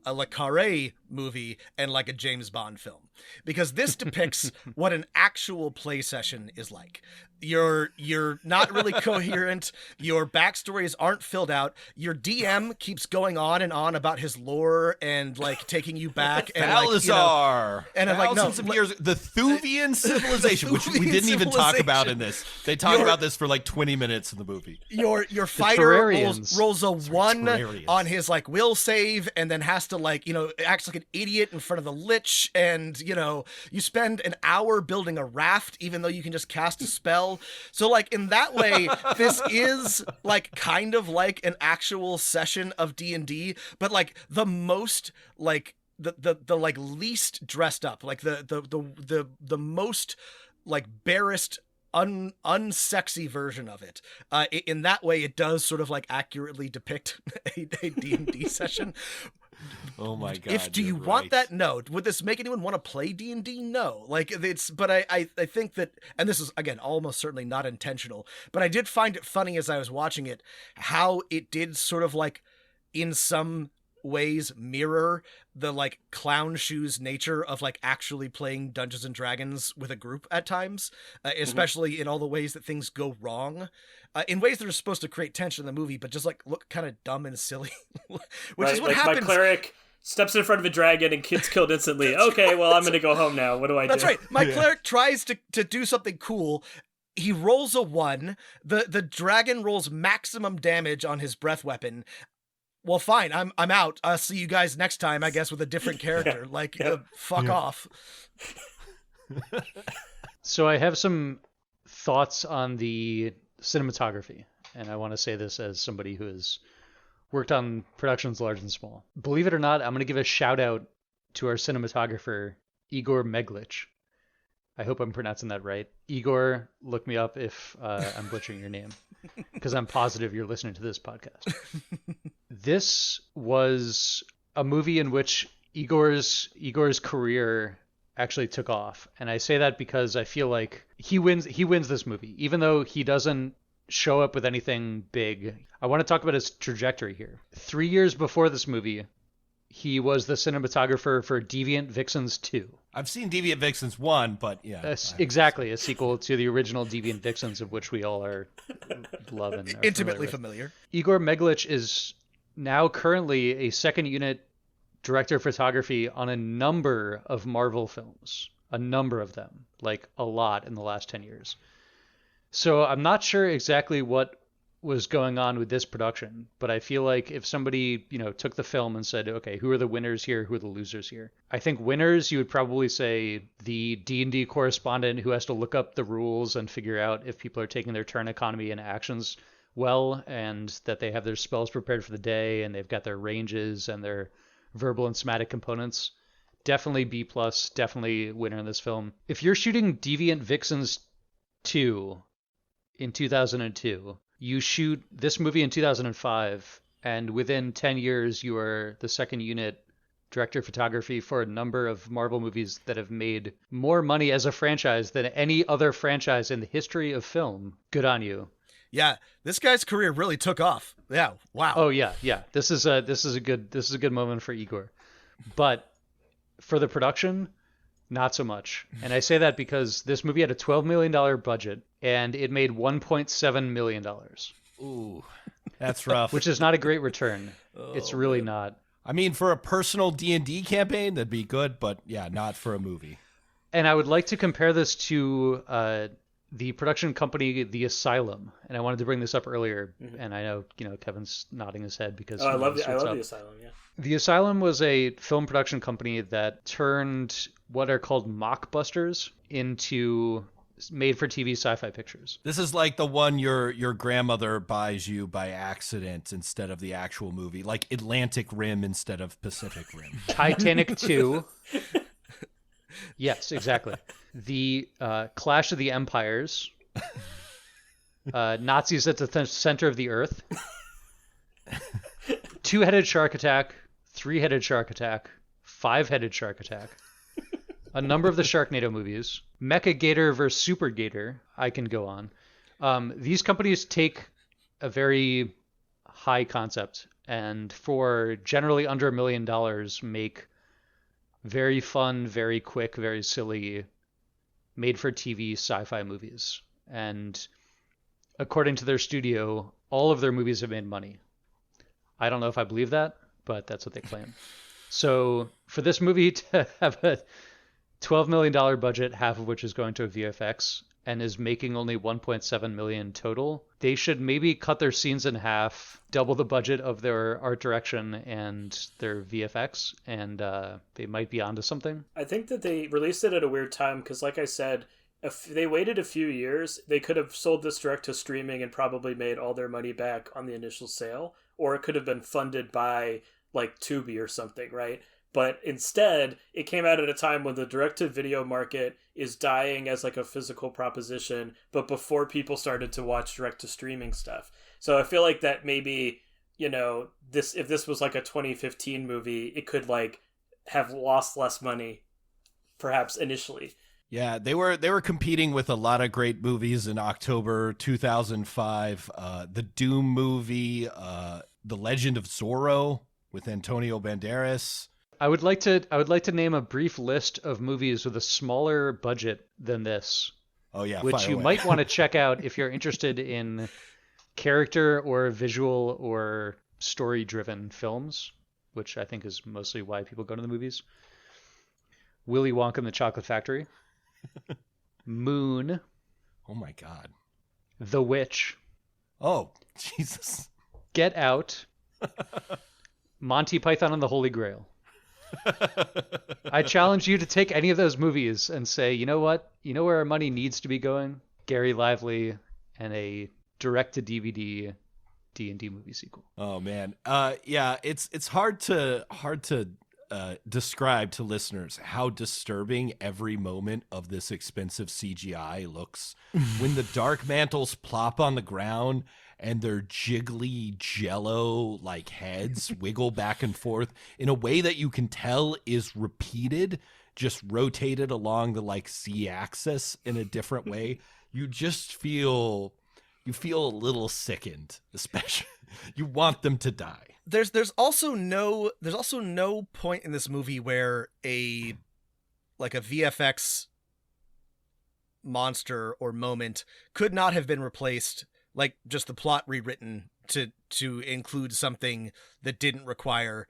Le Carré movie and like a James Bond film, because this depicts what an actual play session is like. You're not really coherent. Your backstories aren't filled out. Your DM keeps going on and on about his lore and like taking you back. And Salazar, and thousands of years, the Thuvian civilization, which we didn't even talk about in this. They talk about this for like 20 minutes in the movie. Your fighter rolls a 1 on his like will save, and then has to like acts like an idiot in front of the Lich, and you spend an hour building a raft even though you can just cast a spell. So like in that way, this is like kind of like an actual session of D&D, but like the most like the like least dressed up, like the most like barest unsexy version of it. In that way, it does sort of like accurately depict a D&D session. Oh my god! Do you want that? No. Would this make anyone want to play D&D? No. Like it's, but I think that, and this is again almost certainly not intentional, but I did find it funny as I was watching it, how it did sort of like, in some ways, mirror the like clown shoes nature of like actually playing Dungeons and Dragons with a group at times, especially in all the ways that things go wrong, in ways that are supposed to create tension in the movie, but just like look kind of dumb and silly, which is what happens. My cleric steps in front of a dragon and gets killed instantly. Okay, well, I'm going to go home now. What do I do? That's right. My cleric tries to do something cool. He rolls a 1. The dragon rolls maximum damage on his breath weapon. Well, fine. I'm out. I'll see you guys next time, I guess, with a different character. Fuck off. So I have some thoughts on the cinematography, and I want to say this as somebody who has worked on productions large and small. Believe it or not, I'm going to give a shout out to our cinematographer, Igor Meglich. I hope I'm pronouncing that right. Igor, look me up if I'm butchering your name, because I'm positive you're listening to this podcast. This was a movie in which Igor's career actually took off. And I say that because I feel like he wins this movie, even though he doesn't show up with anything big. I want to talk about his trajectory here. 3 years before this movie, he was the cinematographer for Deviant Vixens 2. I've seen Deviant Vixens 1, but yeah. Exactly, a sequel to the original Deviant Vixens, of which we all are loving. Intimately familiar. Igor Meglitch is now currently a second unit director of photography on a number of Marvel films. A number of them. Like, a lot in the last 10 years. So I'm not sure exactly what was going on with this production, but I feel like if somebody, took the film and said, okay, who are the winners here, who are the losers here? I think winners, you would probably say the D&D correspondent who has to look up the rules and figure out if people are taking their turn economy and actions well, and that they have their spells prepared for the day, and they've got their ranges and their verbal and somatic components. Definitely B+, definitely winner in this film. If you're shooting Deviant Vixens 2 in 2002, you shoot this movie in 2005, and within 10 years, you are the second unit director of photography for a number of Marvel movies that have made more money as a franchise than any other franchise in the history of film. Good on you. Yeah, this guy's career really took off. Yeah, wow. Oh yeah. This is a good moment for Igor, but for the production, not so much. And I say that because this movie had a $12 million budget, and it made $1.7 million. Ooh, that's rough. Which is not a great return. It's really not. I mean, for a personal D&D campaign, that'd be good, but yeah, not for a movie. And I would like to compare this to the production company, The Asylum. And I wanted to bring this up earlier, and I know, Kevin's nodding his head because I love The Asylum, yeah. The Asylum was a film production company that turned what are called mockbusters into made-for-TV sci-fi pictures. This is like the one your grandmother buys you by accident instead of the actual movie, like Atlantic Rim instead of Pacific Rim. Titanic 2. Yes, exactly. The Clash of the Empires. Nazis at the center of the earth. Two-headed shark attack. Three-headed shark attack. Five-headed shark attack. A number of the Sharknado movies. Mecha Gator versus Super Gator. I can go on. These companies take a very high concept and for generally under $1 million make very fun, very quick, very silly, made-for-TV sci-fi movies. And according to their studio, all of their movies have made money. I don't know if I believe that, but that's what they claim. So for this movie to have a $12 million budget, half of which is going to VFX, and is making only $1.7 million total, they should maybe cut their scenes in half, double the budget of their art direction and their VFX, and they might be onto something. I think that they released it at a weird time because, like I said, if they waited a few years, they could have sold this direct to streaming and probably made all their money back on the initial sale, or it could have been funded by like Tubi or something, right? But instead, it came out at a time when the direct-to-video market is dying as like a physical proposition, but before people started to watch direct-to-streaming stuff. So I feel like that maybe, if this was like a 2015 movie, it could like have lost less money, perhaps initially. Yeah, they were competing with a lot of great movies in October 2005. The Doom movie, The Legend of Zorro with Antonio Banderas. I would like to name a brief list of movies with a smaller budget than this. Oh yeah, which you might want to check out if you're interested in character or visual or story-driven films, which I think is mostly why people go to the movies. Willy Wonka and the Chocolate Factory. Moon. Oh my God. The Witch. Oh, Jesus. Get Out. Monty Python and the Holy Grail. I challenge you to take any of those movies and say, you know what? You know where our money needs to be going? Gary Lively and a direct-to-DVD D&D movie sequel. Oh man. Yeah, it's hard to describe to listeners how disturbing every moment of this expensive CGI looks. When the dark mantles plop on the ground and their jiggly jello like heads wiggle back and forth in a way that you can tell is repeated, just rotated along the like z-axis in a different way. You just feel a little sickened, especially you want them to die. There's also no point in this movie where a VFX monster or moment could not have been replaced, like just the plot rewritten to include something that didn't require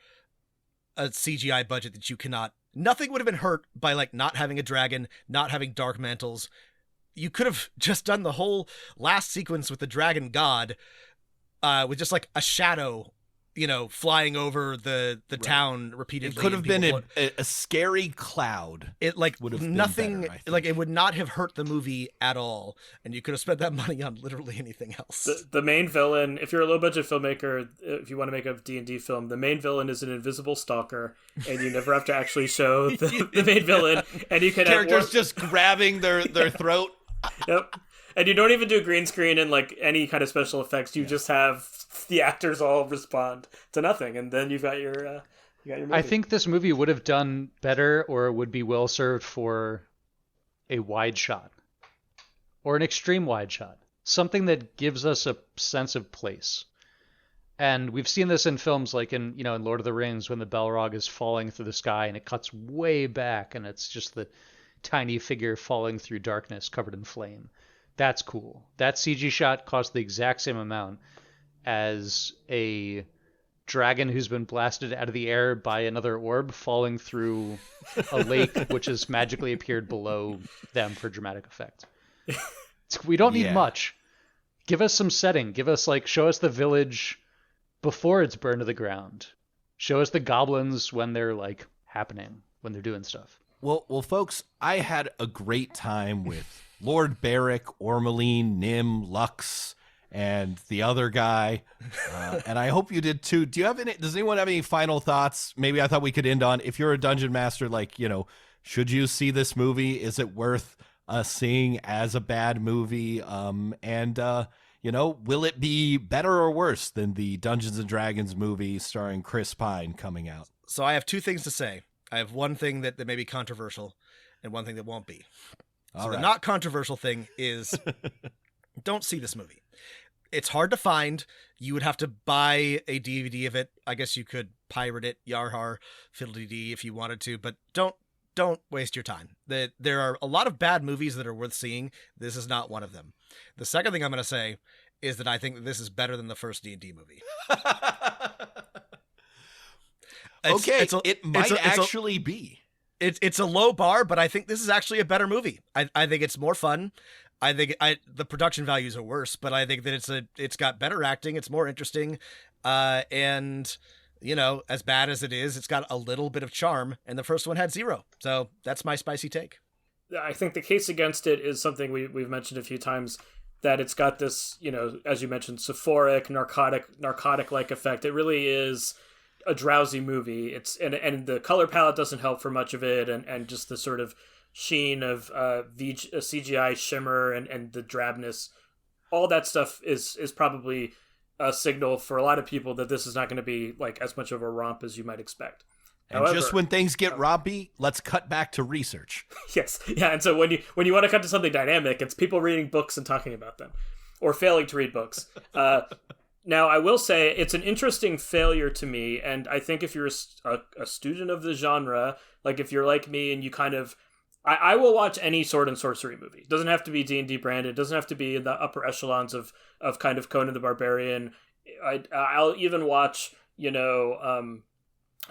a CGI budget that you cannot. Nothing would have been hurt by like not having a dragon, not having dark mantles. You could have just done the whole last sequence with the dragon god with just like a shadow, flying over the town repeatedly. It could have been a scary cloud. It like would have nothing, been better, like it would not have hurt the movie at all, and you could have spent that money on literally anything else. The main villain, if you're a low budget filmmaker, if you want to make a D&D film, the main villain is an invisible stalker, and you never have to actually show the main villain, and you can characters just grabbing their throat. Yep. And you don't even do green screen and like any kind of special effects. You just have the actors all respond to nothing, and then you've got your movie. I think this movie would have done better, or would be well served for a wide shot or an extreme wide shot, something that gives us a sense of place. And we've seen this in films like in Lord of the Rings, when the Balrog is falling through the sky and it cuts way back and it's just the tiny figure falling through darkness covered in flame. That's cool. That CG shot cost the exact same amount as a dragon who's been blasted out of the air by another orb falling through a lake which has magically appeared below them for dramatic effect. We don't need much. Give us some setting. Show us the village before it's burned to the ground. Show us the goblins when they're like happening, when they're doing stuff. Well, folks, I had a great time with Lord Beric, Ormeline, Nim, Lux, and the other guy, and I hope you did too. Does anyone have any final thoughts? Maybe I thought we could end on, if you're a dungeon master, should you see this movie? Is it worth seeing as a bad movie? Will it be better or worse than the Dungeons and Dragons movie starring Chris Pine coming out? So I have two things to say. I have one thing that may be controversial and one thing that won't be. So the not controversial thing is don't see this movie. It's hard to find. You would have to buy a DVD of it. I guess you could pirate it, Yarhar, fiddle-dee-dee if you wanted to, but don't waste your time. There are a lot of bad movies that are worth seeing. This is not one of them. The second thing I'm going to say is that I think that this is better than the first D&D movie. It might actually be. It's a low bar, but I think this is actually a better movie. I think it's more fun. I think the production values are worse, but I think that it's got better acting. It's more interesting, and as bad as it is, it's got a little bit of charm. And the first one had zero. So that's my spicy take. I think the case against it is something we've mentioned a few times, that it's got this, as you mentioned, sophoric, narcotic-like effect. It really is a drowsy movie. It's and the color palette doesn't help for much of it, and just the sort of sheen of CGI shimmer and the drabness. All that stuff is probably a signal for a lot of people that this is not going to be like as much of a romp as you might expect. And however, just when things get rompy, let's cut back to research. Yes. Yeah. And so when you want to cut to something dynamic, it's people reading books and talking about them, or failing to read books. Now, I will say it's an interesting failure to me. And I think if you're a student of the genre, like if you're like me and you kind of, I will watch any sword and sorcery movie. It doesn't have to be D&D branded. It doesn't have to be in the upper echelons of kind of Conan the Barbarian. I'll even watch,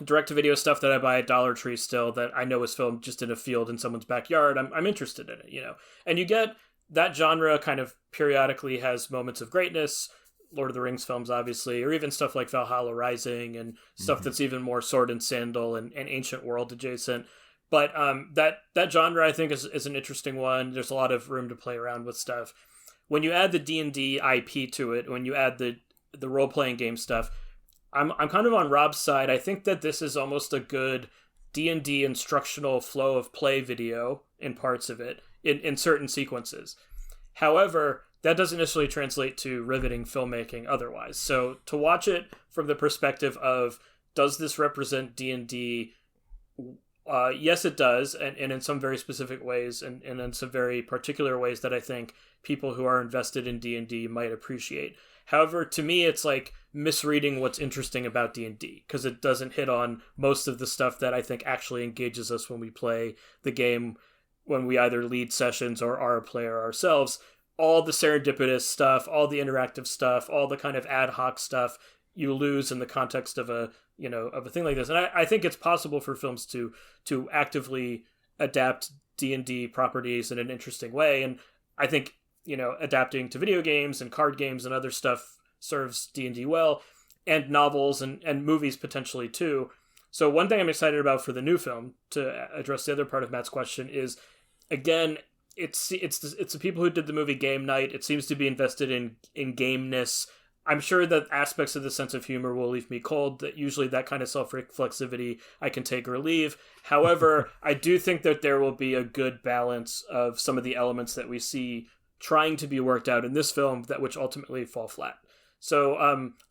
direct-to-video stuff that I buy at Dollar Tree still that I know is filmed just in a field in someone's backyard. I'm interested in it, And you get that genre kind of periodically has moments of greatness. Lord of the Rings films, obviously, or even stuff like Valhalla Rising and stuff that's even more sword and sandal and ancient world adjacent. But that genre, I think, is an interesting one. There's a lot of room to play around with stuff. When you add the D&D IP to it, when you add the role-playing game stuff, I'm kind of on Rob's side. I think that this is almost a good D&D instructional flow of play video in parts of it, in certain sequences. However, that doesn't necessarily translate to riveting filmmaking otherwise. So to watch it from the perspective of, does this represent D&D? Yes, it does, and in some very specific ways, and in some very particular ways that I think people who are invested in D&D might appreciate. However, to me, it's like misreading what's interesting about D&D, because it doesn't hit on most of the stuff that I think actually engages us when we play the game, when we either lead sessions or are a player ourselves. All the serendipitous stuff, all the interactive stuff, all the kind of ad hoc stuff you lose in the context of a thing like this. And I think it's possible for films to actively adapt D&D properties in an interesting way. And I think, adapting to video games and card games and other stuff serves D&D well, and novels and movies potentially too. So one thing I'm excited about for the new film, to address the other part of Matt's question, is, again, it's the people who did the movie Game Night. It seems to be invested in gameness. I'm sure that aspects of the sense of humor will leave me cold. That usually that kind of self-reflexivity I can take or leave. However, I do think that there will be a good balance of some of the elements that we see trying to be worked out in this film which ultimately fall flat. So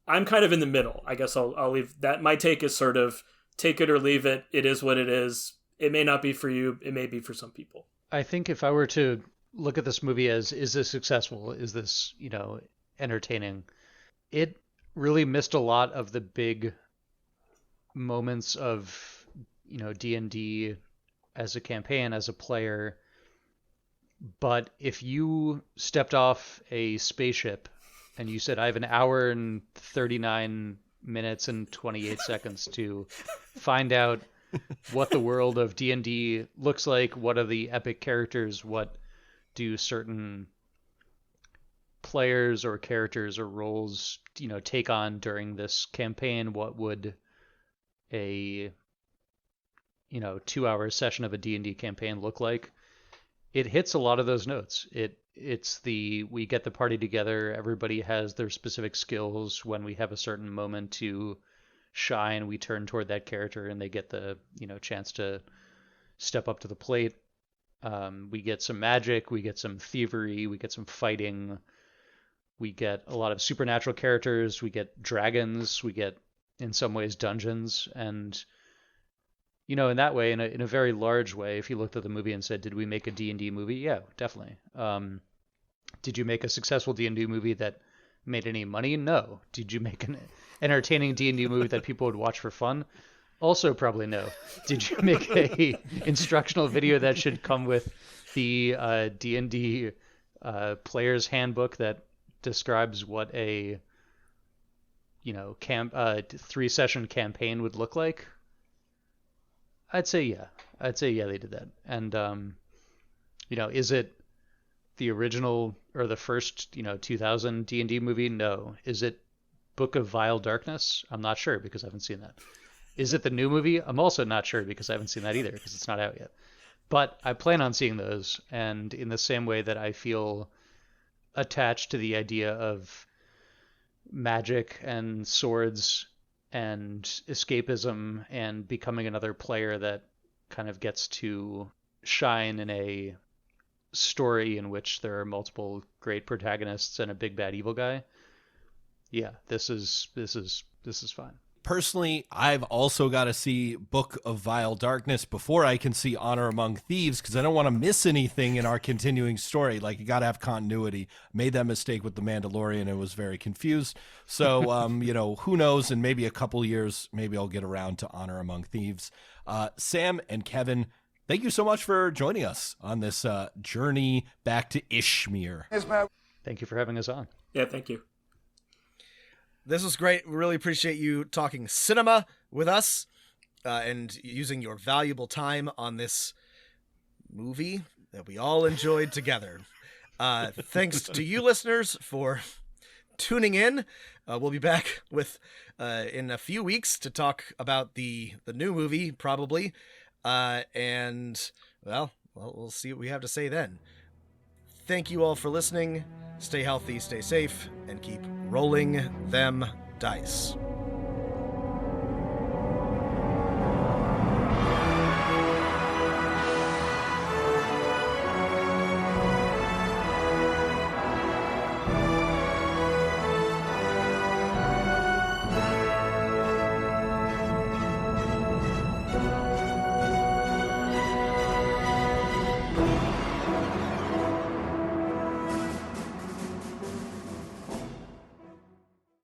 I'm kind of in the middle. I guess I'll leave that. My take is sort of take it or leave it. It is what it is. It may not be for you. It may be for some people. I think if I were to look at this movie as, is this successful? Is this, entertaining? It really missed a lot of the big moments of, D&D as a campaign, as a player. But if you stepped off a spaceship and you said, I have an hour and 39 minutes and 28 seconds to find out what the world of D&D looks like, what are the epic characters, what do certain players or characters or roles, take on during this campaign, what would a 2-hour session of a D&D campaign look like? It hits a lot of those notes. We get the party together, everybody has their specific skills. When we have a certain moment to shine, we turn toward that character and they get the chance to step up to the plate. We get some magic, we get some thievery, we get some fighting, we get a lot of supernatural characters, we get dragons, we get in some ways dungeons. And in that way, in a very large way, if you looked at the movie and said, did we make a D&D movie? Yeah, definitely. Did you make a successful D&D movie that made any money? No. Did you make an entertaining D&D movie that people would watch for fun? Also probably no. Did you make a instructional video that should come with the D&D player's handbook that describes what a 3-session campaign would look like? I'd say yeah. They did that. And is it the original or the first 2000 D&D movie? No. Is it Book of Vile Darkness? I'm not sure because I haven't seen that. Is it the new movie? I'm also not sure because I haven't seen that either because it's not out yet. But I plan on seeing those, and in the same way that I feel attached to the idea of magic and swords and escapism and becoming another player that kind of gets to shine in a story in which there are multiple great protagonists and a big bad evil guy. Yeah, this is fine. Personally, I've also got to see Book of Vile Darkness before I can see Honor Among Thieves, because I don't want to miss anything in our continuing story. Like, you got to have continuity. Made that mistake with The Mandalorian and was very confused. So, who knows? In maybe a couple years, maybe I'll get around to Honor Among Thieves. Sam and Kevin, thank you so much for joining us on this journey back to Ishmir. Thank you for having us on. Yeah, thank you. This was great. We really appreciate you talking cinema with us and using your valuable time on this movie that we all enjoyed together. Thanks to you listeners for tuning in. We'll be back with in a few weeks to talk about the new movie, probably. And, well, we'll see what we have to say then. Thank you all for listening. Stay healthy, stay safe, and keep rolling them dice.